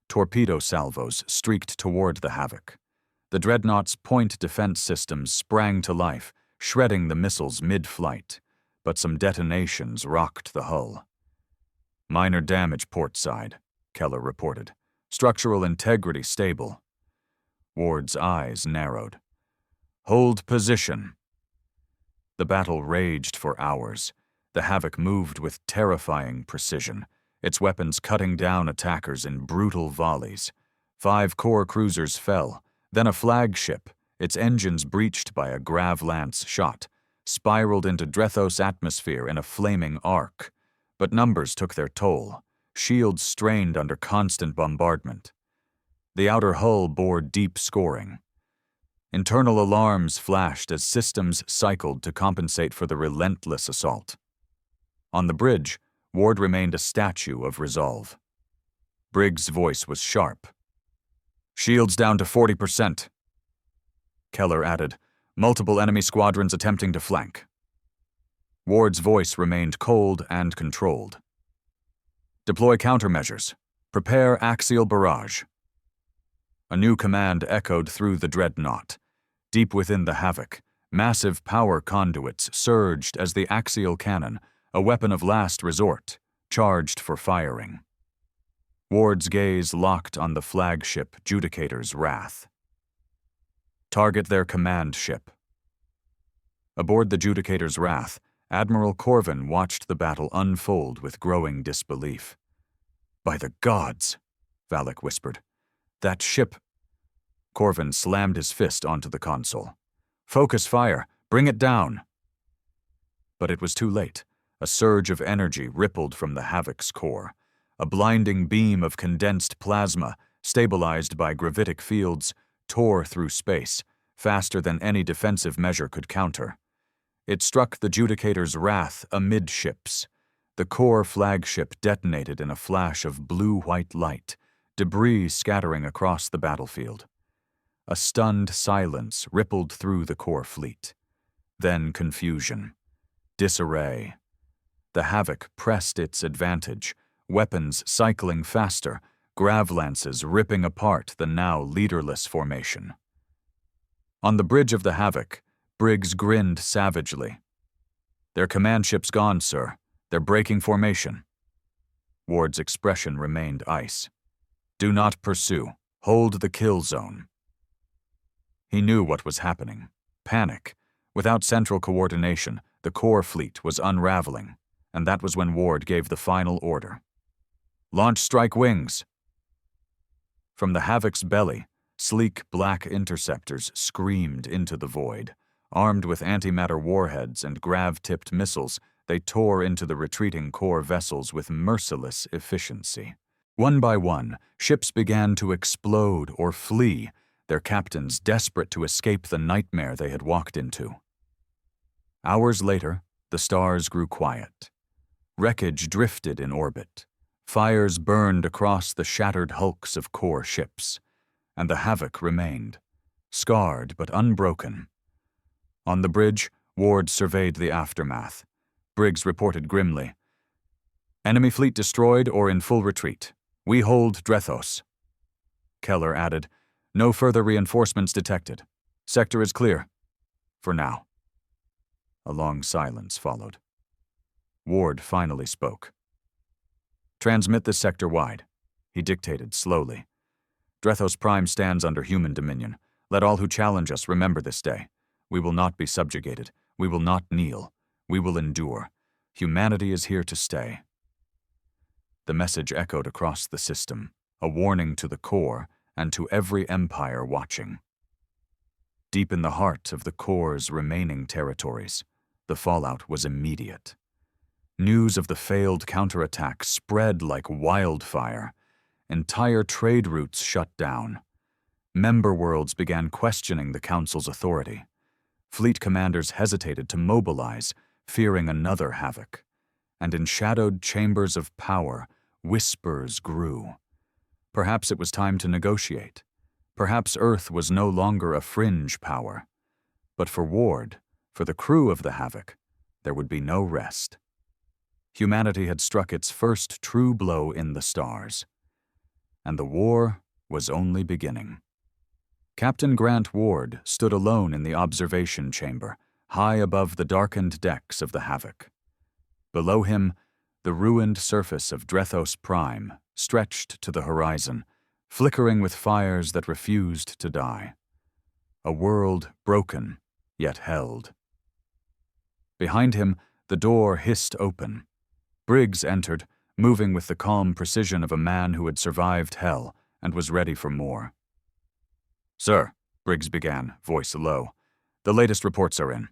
Torpedo salvos streaked toward the Havoc. The dreadnought's point defense systems sprang to life, shredding the missiles mid-flight, but some detonations rocked the hull. Minor damage port side, Keller reported. Structural integrity stable. Ward's eyes narrowed. Hold position. The battle raged for hours. The Havoc moved with terrifying precision, its weapons cutting down attackers in brutal volleys. 5 core cruisers fell, then a flagship, its engines breached by a grav lance shot, spiraled into Drethos atmosphere in a flaming arc. But numbers took their toll, shields strained under constant bombardment. The outer hull bore deep scoring. Internal alarms flashed as systems cycled to compensate for the relentless assault. On the bridge, Ward remained a statue of resolve. Briggs' voice was sharp. Shields down to 40%. Keller added, multiple enemy squadrons attempting to flank. Ward's voice remained cold and controlled. Deploy countermeasures. Prepare axial barrage. A new command echoed through the dreadnought. Deep within the Havoc, massive power conduits surged as the axial cannon, a weapon of last resort, charged for firing. Ward's gaze locked on the flagship Judicator's Wrath. Target their command ship. Aboard the Judicator's Wrath, Admiral Corvin watched the battle unfold with growing disbelief. By the gods, Valak whispered. That ship... Corvin slammed his fist onto the console. Focus fire, bring it down. But it was too late. A surge of energy rippled from the Havoc's core. A blinding beam of condensed plasma, stabilized by gravitic fields, tore through space, faster than any defensive measure could counter. It struck the Judicator's Wrath amidships. The core flagship detonated in a flash of blue-white light, debris scattering across the battlefield. A stunned silence rippled through the core fleet. Then confusion. Disarray. The Havoc pressed its advantage, weapons cycling faster, grav lances ripping apart the now leaderless formation. On the bridge of the Havoc, Briggs grinned savagely. Their command ship's gone, sir. They're breaking formation. Ward's expression remained ice. Do not pursue. Hold the kill zone. He knew what was happening. Panic. Without central coordination, the core fleet was unraveling, and that was when Ward gave the final order. Launch strike wings. From the Havoc's belly, sleek black interceptors screamed into the void. Armed with antimatter warheads and grav-tipped missiles, they tore into the retreating core vessels with merciless efficiency. One by one, ships began to explode or flee, their captains desperate to escape the nightmare they had walked into. Hours later, the stars grew quiet. Wreckage drifted in orbit. Fires burned across the shattered hulks of core ships, and the Havoc remained, scarred but unbroken. On the bridge, Ward surveyed the aftermath. Briggs reported grimly, "Enemy fleet destroyed or in full retreat. We hold Drethos." Keller added, "No further reinforcements detected. Sector is clear. For now." A long silence followed. Ward finally spoke. "Transmit this sector wide," he dictated slowly. "Drethos Prime stands under human dominion. Let all who challenge us remember this day. We will not be subjugated. We will not kneel. We will endure. Humanity is here to stay." The message echoed across the system, a warning to the core and to every empire watching. Deep in the heart of the core's remaining territories, the fallout was immediate. News of the failed counterattack spread like wildfire. Entire trade routes shut down. Member worlds began questioning the Council's authority. Fleet commanders hesitated to mobilize, fearing another havoc. And in shadowed chambers of power, whispers grew. Perhaps it was time to negotiate. Perhaps Earth was no longer a fringe power. But for Ward, for the crew of the Havoc, there would be no rest. Humanity had struck its first true blow in the stars. And the war was only beginning. Captain Grant Ward stood alone in the observation chamber, high above the darkened decks of the Havoc. Below him, the ruined surface of Drethos Prime stretched to the horizon, flickering with fires that refused to die. A world broken, yet held. Behind him, the door hissed open. Briggs entered, moving with the calm precision of a man who had survived hell and was ready for more. "Sir," Briggs began, voice low, "the latest reports are in.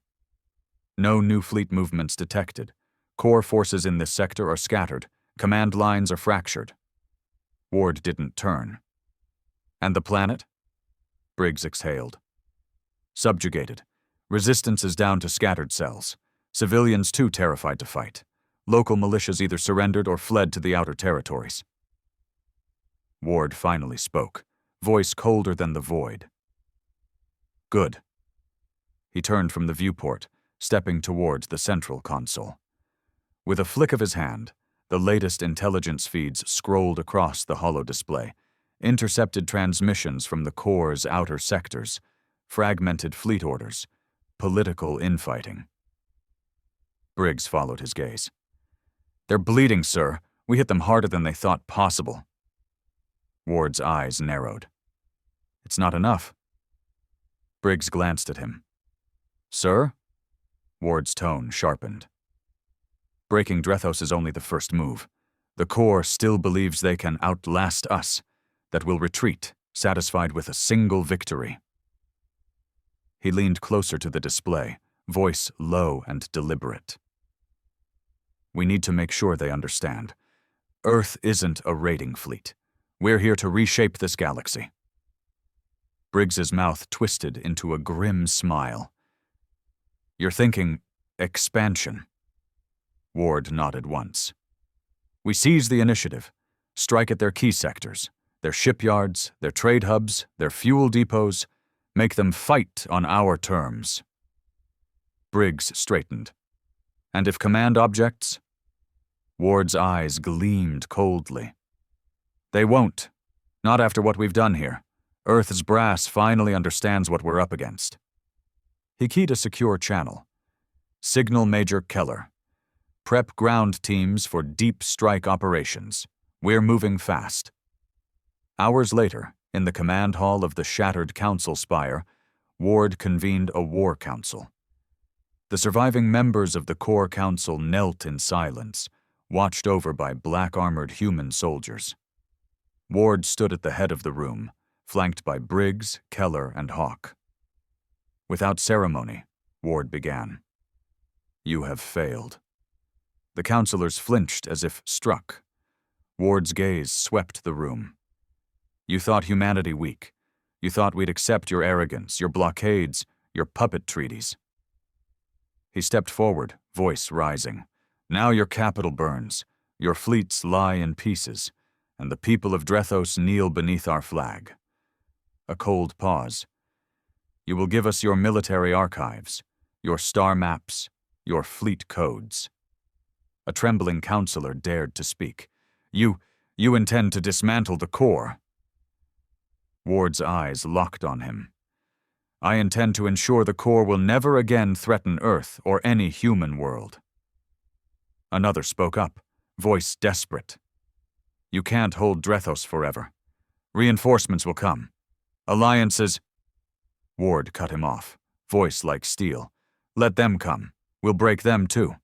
No new fleet movements detected. Core forces in this sector are scattered. Command lines are fractured." Ward didn't turn. "And the planet?" Briggs exhaled. "Subjugated. Resistance is down to scattered cells. Civilians too terrified to fight. Local militias either surrendered or fled to the outer territories." Ward finally spoke, voice colder than the void. "Good." He turned from the viewport, stepping towards the central console. With a flick of his hand, the latest intelligence feeds scrolled across the holo display, intercepted transmissions from the Core's outer sectors, fragmented fleet orders, political infighting. Briggs followed his gaze. "They're bleeding, sir. We hit them harder than they thought possible." Ward's eyes narrowed. "It's not enough." Briggs glanced at him. "Sir?" Ward's tone sharpened. "Breaking Drethos is only the first move. The Core still believes they can outlast us, that we'll retreat, satisfied with a single victory." He leaned closer to the display, voice low and deliberate. "We need to make sure they understand. Earth isn't a raiding fleet. We're here to reshape this galaxy." Briggs's mouth twisted into a grim smile. "You're thinking expansion." Ward nodded once. "We seize the initiative, strike at their key sectors, their shipyards, their trade hubs, their fuel depots, make them fight on our terms." Briggs straightened. "And if command objects?" Ward's eyes gleamed coldly. "They won't. Not after what we've done here. Earth's brass finally understands what we're up against." He keyed a secure channel. "Signal Major Keller. Prep ground teams for deep strike operations. We're moving fast." Hours later, in the command hall of the shattered council spire, Ward convened a war council. The surviving members of the Core Council knelt in silence, watched over by black-armored human soldiers. Ward stood at the head of the room, flanked by Briggs, Keller, and Hawk. Without ceremony, Ward began. "You have failed." The councilors flinched as if struck. Ward's gaze swept the room. "You thought humanity weak. You thought we'd accept your arrogance, your blockades, your puppet treaties." He stepped forward, voice rising. "Now your capital burns, your fleets lie in pieces, and the people of Drethos kneel beneath our flag." A cold pause. "You will give us your military archives, your star maps, your fleet codes." A trembling councilor dared to speak. You intend to dismantle the Core." Ward's eyes locked on him. "I intend to ensure the Core will never again threaten Earth or any human world." Another spoke up, voice desperate. "You can't hold Drethos forever. Reinforcements will come. Alliances—" Ward cut him off, voice like steel. "Let them come. We'll break them too."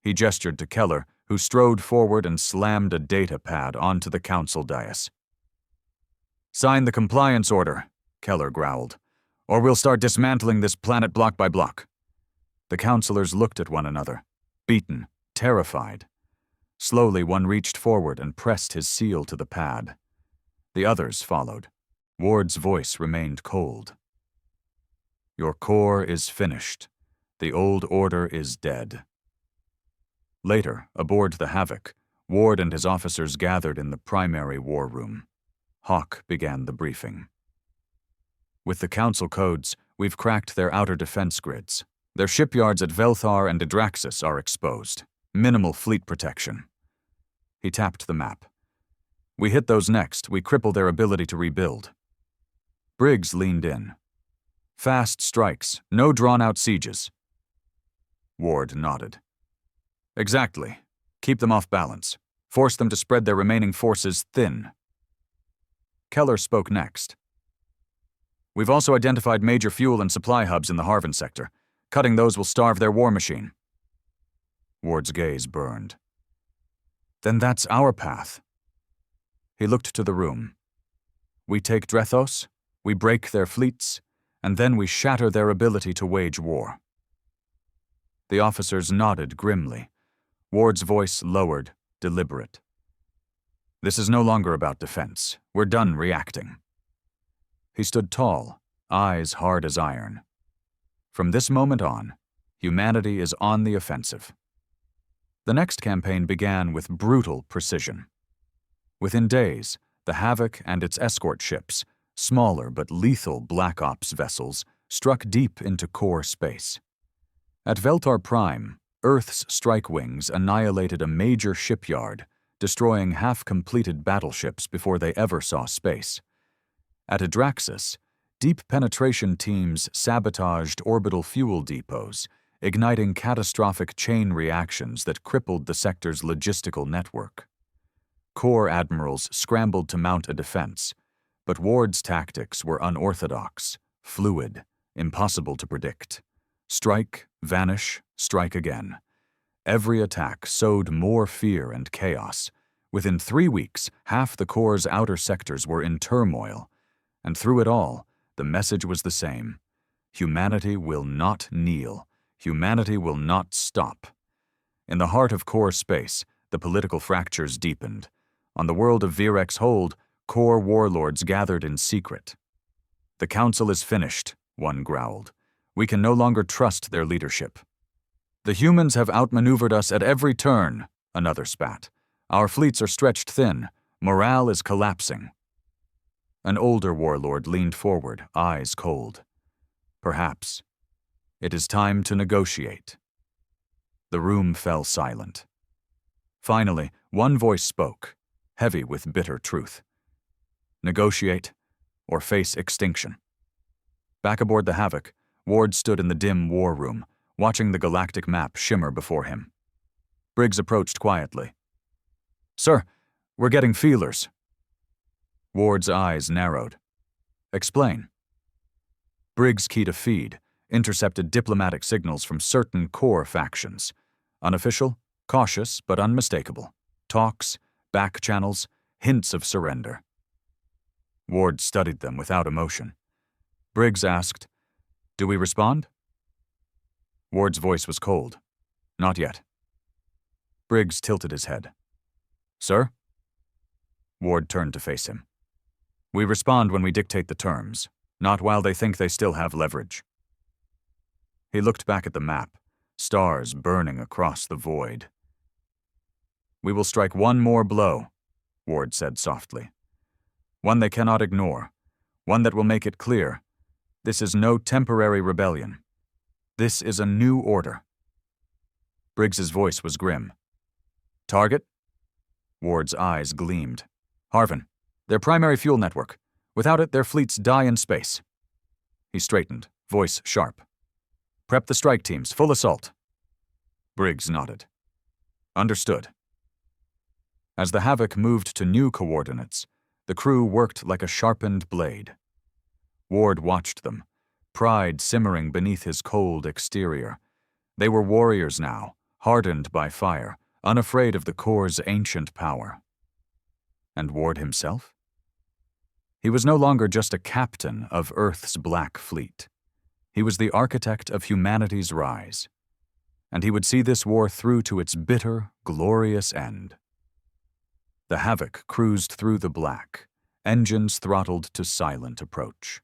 He gestured to Keller, who strode forward and slammed a data pad onto the council dais. "Sign the compliance order," Keller growled, "or we'll start dismantling this planet block by block." The councilors looked at one another, beaten, terrified. Slowly, one reached forward and pressed his seal to the pad. The others followed. Ward's voice remained cold. "Your Core is finished. The old order is dead." Later, aboard the Havoc, Ward and his officers gathered in the primary war room. Hawk began the briefing. "With the council codes, we've cracked their outer defense grids. Their shipyards at Velthar and Adraxis are exposed. Minimal fleet protection." He tapped the map. "We hit those next, we cripple their ability to rebuild." Briggs leaned in. Fast strikes, no drawn-out sieges. Ward nodded. Exactly. Keep them off balance. Force them to spread their remaining forces thin. Keller spoke next. We've also identified major fuel and supply hubs in the Harvin sector. Cutting those will starve their war machine. Ward's gaze burned. Then that's our path. He looked to the room. We take Drethos, we break their fleets, and then we shatter their ability to wage war. The officers nodded grimly. Ward's voice lowered, deliberate. This is no longer about defense. We're done reacting. He stood tall, eyes hard as iron. From this moment on, humanity is on the offensive. The next campaign began with brutal precision. Within days, the Havoc and its escort ships, smaller but lethal Black Ops vessels, struck deep into core space. At Veltar Prime, Earth's strike wings annihilated a major shipyard, destroying half-completed battleships before they ever saw space. At Adraxis, deep penetration teams sabotaged orbital fuel depots, igniting catastrophic chain reactions that crippled the sector's logistical network. Corps admirals scrambled to mount a defense, but Ward's tactics were unorthodox, fluid, impossible to predict. Strike, vanish, strike again. Every attack sowed more fear and chaos. Within 3 weeks, half the Corps' outer sectors were in turmoil, and through it all, the message was the same. Humanity will not kneel. Humanity will not stop. In the heart of Corps space, the political fractures deepened. On the world of Virex Hold, Corps warlords gathered in secret. The council is finished, one growled. We can no longer trust their leadership. The humans have outmaneuvered us at every turn, another spat. Our fleets are stretched thin. Morale is collapsing. An older warlord leaned forward, eyes cold. Perhaps. It is time to negotiate. The room fell silent. Finally, one voice spoke, heavy with bitter truth. Negotiate, or face extinction. Back aboard the Havoc, Ward stood in the dim war room, watching the galactic map shimmer before him. Briggs approached quietly. Sir, we're getting feelers. Ward's eyes narrowed. Explain. Briggs keyed a feed, intercepted diplomatic signals from certain core factions. Unofficial, cautious, but unmistakable. Talks, back channels, hints of surrender. Ward studied them without emotion. Briggs asked, Do we respond? Ward's voice was cold. Not yet. Briggs tilted his head. Sir? Ward turned to face him. We respond when we dictate the terms, not while they think they still have leverage. He looked back at the map, stars burning across the void. We will strike one more blow, Ward said softly. One they cannot ignore, one that will make it clear. This is no temporary rebellion. This is a new order. Briggs's voice was grim. Target? Ward's eyes gleamed. Harvin, their primary fuel network. Without it, their fleets die in space. He straightened, voice sharp. Prep the strike teams, full assault. Briggs nodded. Understood. As the Havoc moved to new coordinates, the crew worked like a sharpened blade. Ward watched them, pride simmering beneath his cold exterior. They were warriors now, hardened by fire, unafraid of the Corps' ancient power. And Ward himself? He was no longer just a captain of Earth's Black Fleet. He was the architect of humanity's rise. And he would see this war through to its bitter, glorious end. The Havoc cruised through the black, engines throttled to silent approach.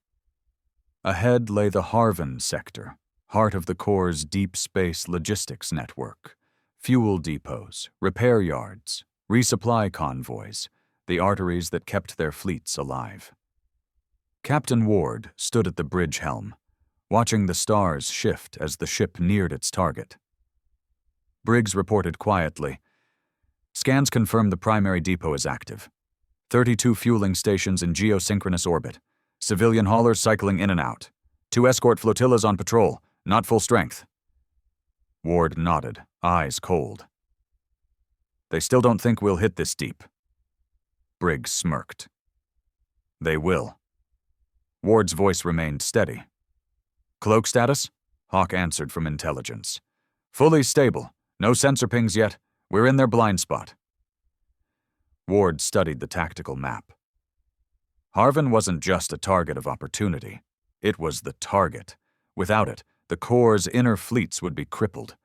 Ahead lay the Harvin sector, heart of the Corps' deep space logistics network. Fuel depots, repair yards, resupply convoys, the arteries that kept their fleets alive. Captain Ward stood at the bridge helm, watching the stars shift as the ship neared its target. Briggs reported quietly, Scans confirm the primary depot is active. 32 fueling stations in geosynchronous orbit. Civilian haulers cycling in and out. 2 escort flotillas on patrol, not full strength. Ward nodded, eyes cold. They still don't think we'll hit this deep. Briggs smirked. They will. Ward's voice remained steady. Cloak status? Hawk answered from intelligence. Fully stable. No sensor pings yet. We're in their blind spot. Ward studied the tactical map. Harvin wasn't just a target of opportunity. It was the target. Without it, the Corps' inner fleets would be crippled.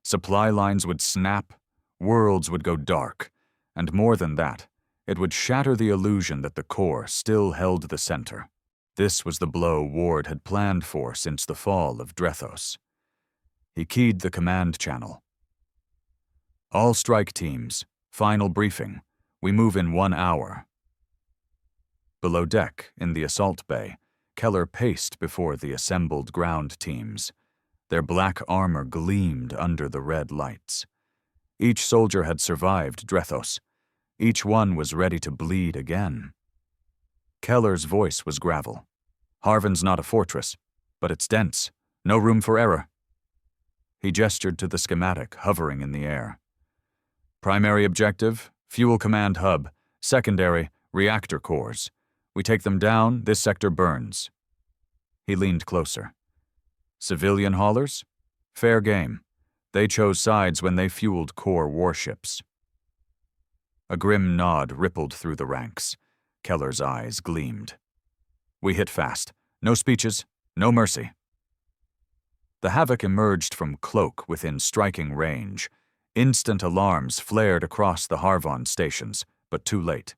Supply lines would snap, worlds would go dark, and more than that, it would shatter the illusion that the Corps still held the center. This was the blow Ward had planned for since the fall of Drethos. He keyed the command channel. All strike teams, final briefing. We move in 1 hour. Below deck, in the assault bay, Keller paced before the assembled ground teams. Their black armor gleamed under the red lights. Each soldier had survived Drethos. Each one was ready to bleed again. Keller's voice was gravel. Harvin's not a fortress, but it's dense. No room for error. He gestured to the schematic hovering in the air. Primary objective, fuel command hub. Secondary, reactor cores. We take them down, this sector burns. He leaned closer. Civilian haulers? Fair game. They chose sides when they fueled core warships. A grim nod rippled through the ranks. Keller's eyes gleamed. We hit fast. No speeches, no mercy. The Havoc emerged from Cloak within striking range. Instant alarms flared across the Harvon stations, but too late.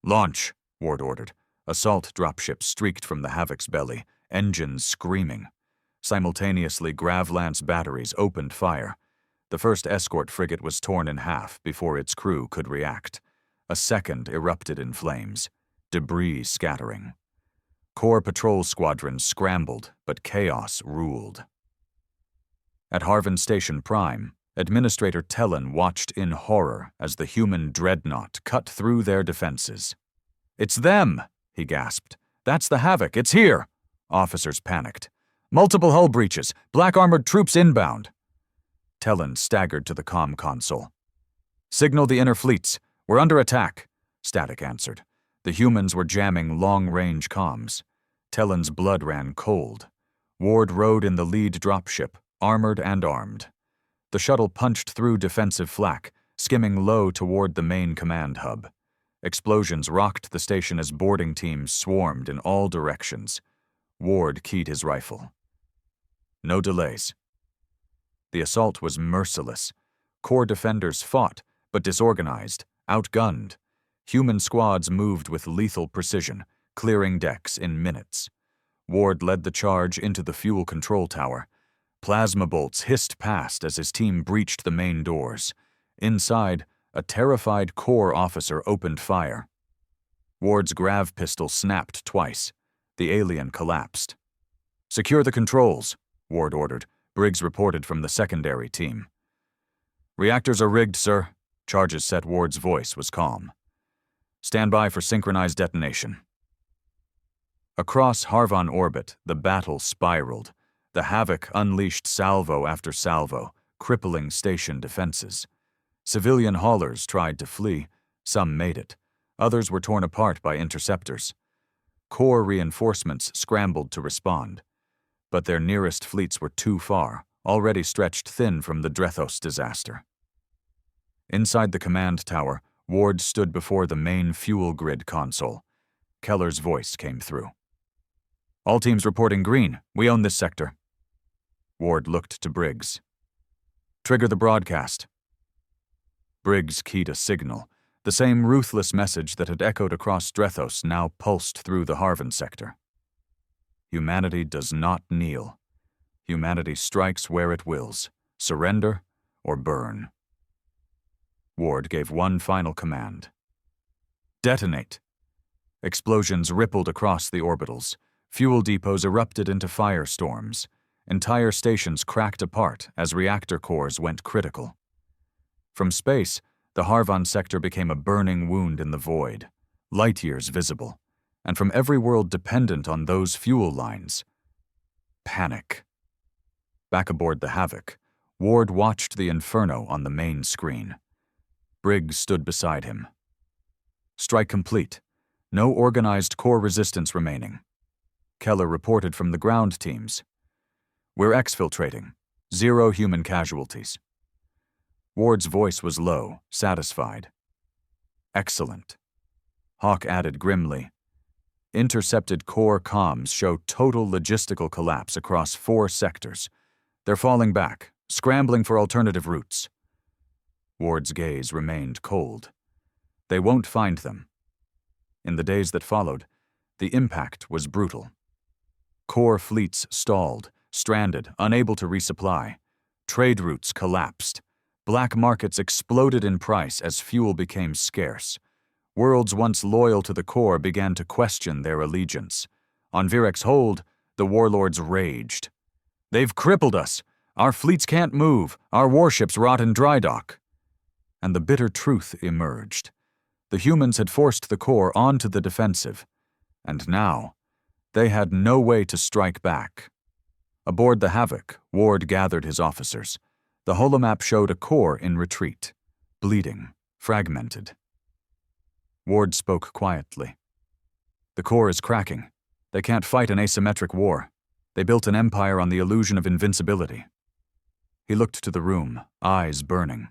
Launch, Ward ordered. Assault dropships streaked from the Havoc's belly, engines screaming. Simultaneously, Gravlance batteries opened fire. The first escort frigate was torn in half before its crew could react. A second erupted in flames, debris scattering. Core patrol squadrons scrambled, but chaos ruled. At Harvin Station Prime, Administrator Tellen watched in horror as the human dreadnought cut through their defenses. "It's them!" he gasped. "That's the Havoc! It's here!" Officers panicked. "Multiple hull breaches! Black armored troops inbound!" Tellen staggered to the comm console. "Signal the inner fleets. We're under attack," Static answered. The humans were jamming long-range comms. Tellen's blood ran cold. Ward rode in the lead dropship, armored and armed. The shuttle punched through defensive flak, skimming low toward the main command hub. Explosions rocked the station as boarding teams swarmed in all directions. Ward keyed his rifle. No delays. The assault was merciless. Core defenders fought, but disorganized, outgunned. Human squads moved with lethal precision, clearing decks in minutes. Ward led the charge into the fuel control tower. Plasma bolts hissed past as his team breached the main doors. Inside, a terrified Core officer opened fire. Ward's grav pistol snapped twice. The alien collapsed. "Secure the controls," Ward ordered. Briggs reported from the secondary team. "Reactors are rigged, sir." Charges set Ward's voice was calm. "Stand by for synchronized detonation." Across Harvon orbit, the battle spiraled. The Havoc unleashed salvo after salvo, crippling station defenses. Civilian haulers tried to flee. Some made it. Others were torn apart by interceptors. Core reinforcements scrambled to respond. But their nearest fleets were too far, already stretched thin from the Drethos disaster. Inside the command tower, Ward stood before the main fuel grid console. Keller's voice came through. "All teams reporting green. We own this sector." Ward looked to Briggs. "Trigger the broadcast." Briggs keyed a signal. The same ruthless message that had echoed across Drethos now pulsed through the Harvin sector. Humanity does not kneel. Humanity strikes where it wills, surrender or burn. Ward gave one final command. "Detonate." Explosions rippled across the orbitals. Fuel depots erupted into firestorms. Entire stations cracked apart as reactor cores went critical. From space, the Harvon sector became a burning wound in the void, light years visible, and from every world dependent on those fuel lines. Panic. Back aboard the Havoc, Ward watched the inferno on the main screen. Briggs stood beside him. Strike complete. No organized core resistance remaining. Keller reported from the ground teams. We're exfiltrating. 0 human casualties. Ward's voice was low, satisfied. Excellent. Hawk added grimly. Intercepted core comms show total logistical collapse across 4 sectors. They're falling back, scrambling for alternative routes. Ward's gaze remained cold. They won't find them. In the days that followed, the impact was brutal. Core fleets stalled, stranded, unable to resupply. Trade routes collapsed. Black markets exploded in price as fuel became scarce. Worlds once loyal to the core began to question their allegiance. On Virec's hold, the warlords raged. They've crippled us. Our fleets can't move. Our warships rot in dry dock. And the bitter truth emerged. The humans had forced the core onto the defensive. And now, they had no way to strike back. Aboard the Havoc, Ward gathered his officers. The holomap showed a core in retreat, bleeding, fragmented. Ward spoke quietly. The core is cracking. They can't fight an asymmetric war. They built an empire on the illusion of invincibility. He looked to the room, eyes burning.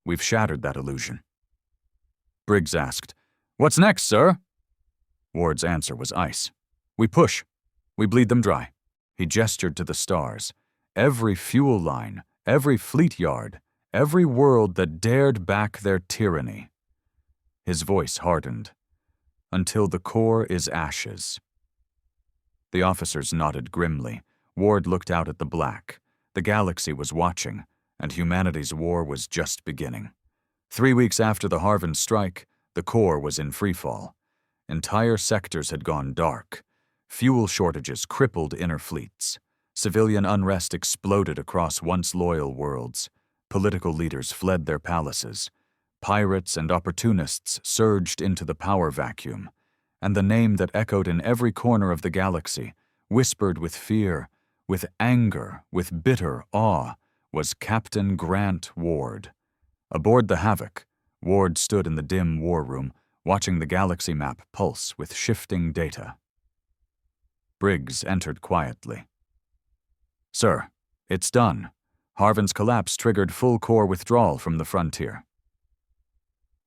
We've shattered that illusion. Briggs asked, "What's next, sir?" Ward's answer was ice. "We push. We bleed them dry." He gestured to the stars. Every fuel line, every fleet yard, every world that dared back their tyranny. His voice hardened. Until the core is ashes. The officers nodded grimly. Ward looked out at the black. The galaxy was watching, and humanity's war was just beginning. 3 weeks after the Harvin strike, the core was in freefall. Entire sectors had gone dark. Fuel shortages crippled inner fleets. Civilian unrest exploded across once loyal worlds. Political leaders fled their palaces. Pirates and opportunists surged into the power vacuum. And the name that echoed in every corner of the galaxy, whispered with fear, with anger, with bitter awe, was Captain Grant Ward. Aboard the Havoc, Ward stood in the dim war room, watching the galaxy map pulse with shifting data. Briggs entered quietly. "Sir, it's done. Harvin's collapse triggered full core withdrawal from the frontier."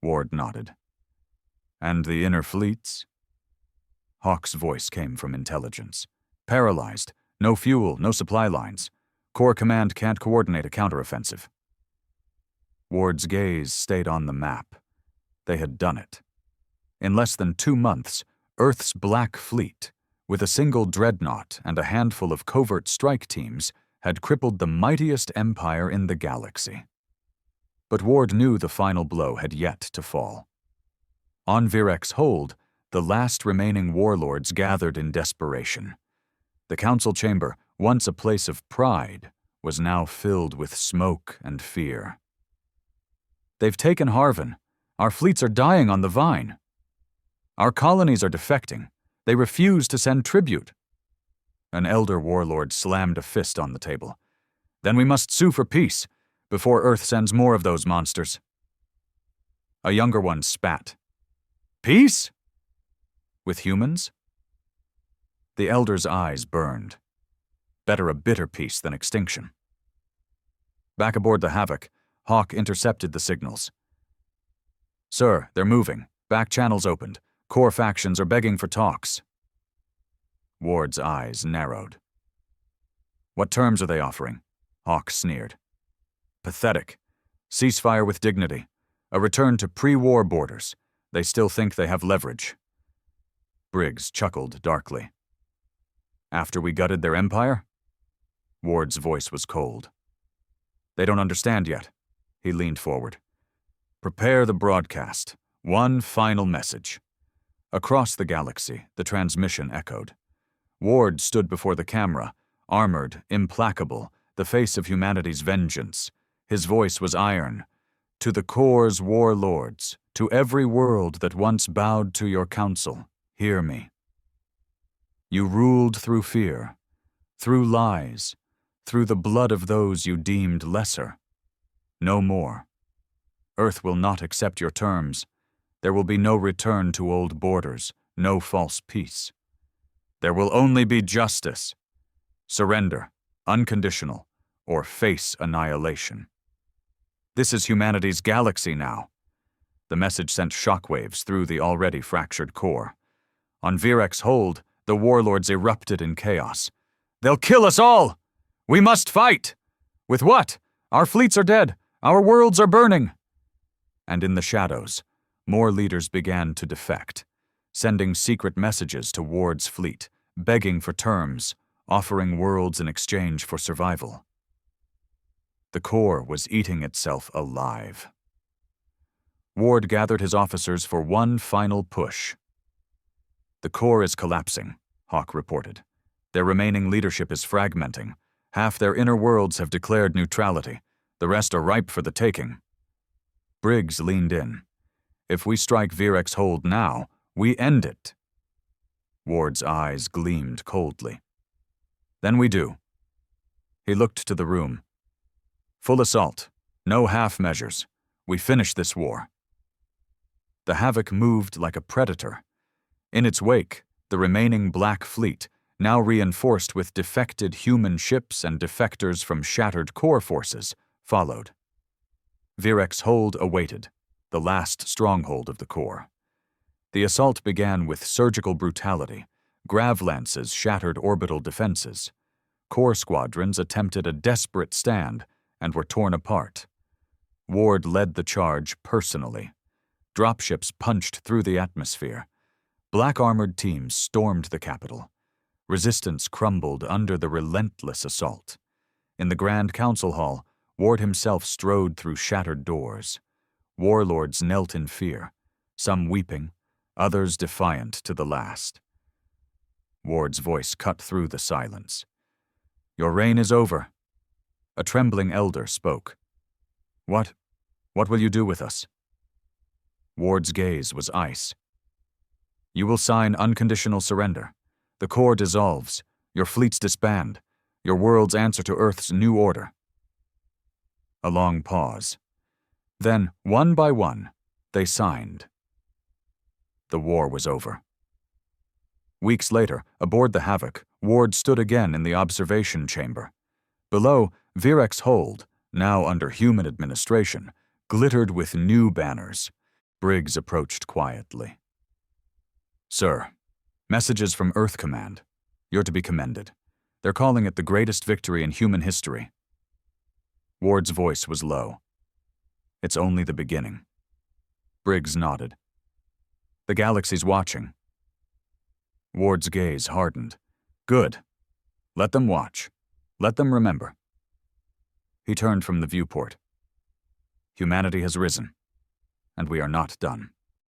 Ward nodded. "And the inner fleets?" Hawk's voice came from intelligence. "Paralyzed. No fuel, no supply lines. Core command can't coordinate a counteroffensive." Ward's gaze stayed on the map. They had done it. In less than 2 months, Earth's Black Fleet, with a single dreadnought and a handful of covert strike teams, had crippled the mightiest empire in the galaxy. But Ward knew the final blow had yet to fall. On Virec's hold, the last remaining warlords gathered in desperation. The council chamber, once a place of pride, was now filled with smoke and fear. "They've taken Harvin. Our fleets are dying on the Vine. Our colonies are defecting. They refuse to send tribute." An elder warlord slammed a fist on the table. "Then we must sue for peace, before Earth sends more of those monsters." A younger one spat. "Peace? With humans?" The elder's eyes burned. Better a bitter peace than extinction. Back aboard the Havoc, Hawk intercepted the signals. "Sir, they're moving. Back channels opened. Core factions are begging for talks." Ward's eyes narrowed. "What terms are they offering?" Hawk sneered. "Pathetic. Ceasefire with dignity. A return to pre-war borders. They still think they have leverage." Briggs chuckled darkly. "After we gutted their empire?" Ward's voice was cold. "They don't understand yet." He leaned forward. "Prepare the broadcast. One final message." Across the galaxy, the transmission echoed. Ward stood before the camera, armored, implacable, the face of humanity's vengeance. His voice was iron. "To the core's warlords, to every world that once bowed to your counsel," hear me. You ruled through fear, through lies, through the blood of those you deemed lesser. No more. Earth will not accept your terms. There will be no return to old borders, no false peace. There will only be justice. Surrender, unconditional, or face annihilation. This is humanity's galaxy now. The message sent shockwaves through the already fractured core. On Virex hold, the warlords erupted in chaos. They'll kill us all! We must fight! With what? Our fleets are dead. Our worlds are burning. And in the shadows, more leaders began to defect, sending secret messages to Ward's fleet, begging for terms, offering worlds in exchange for survival. The core was eating itself alive. Ward gathered his officers for one final push. The core is collapsing, Hawk reported. Their remaining leadership is fragmenting. Half their inner worlds have declared neutrality. The rest are ripe for the taking. Briggs leaned in. If we strike Virex hold now, we end it. Ward's eyes gleamed coldly. Then we do. He looked to the room. Full assault. No half measures. We finish this war. The Havoc moved like a predator. In its wake, the remaining Black Fleet, now reinforced with defected human ships and defectors from shattered core forces, followed. Virex hold awaited, the last stronghold of the core. The assault began with surgical brutality. Grav lances shattered orbital defenses. Core squadrons attempted a desperate stand and were torn apart. Ward led the charge personally. Dropships punched through the atmosphere. Black armored teams stormed the capital. Resistance crumbled under the relentless assault. In the Grand Council Hall, Ward himself strode through shattered doors. Warlords knelt in fear, some weeping, others defiant to the last. Ward's voice cut through the silence. Your reign is over. A trembling elder spoke. What will you do with us? Ward's gaze was ice. You will sign unconditional surrender. The core dissolves. Your fleets disband. Your worlds answer to Earth's new order. A long pause. Then, one by one, they signed. The war was over. Weeks later, aboard the Havoc, Ward stood again in the observation chamber. Below, Virex hold, now under human administration, glittered with new banners. Briggs approached quietly. Sir, messages from Earth Command. You're to be commended. They're calling it the greatest victory in human history. Ward's voice was low. It's only the beginning. Briggs nodded. The galaxy's watching. Ward's gaze hardened. Good. Let them watch. Let them remember. He turned from the viewport. Humanity has risen, and we are not done.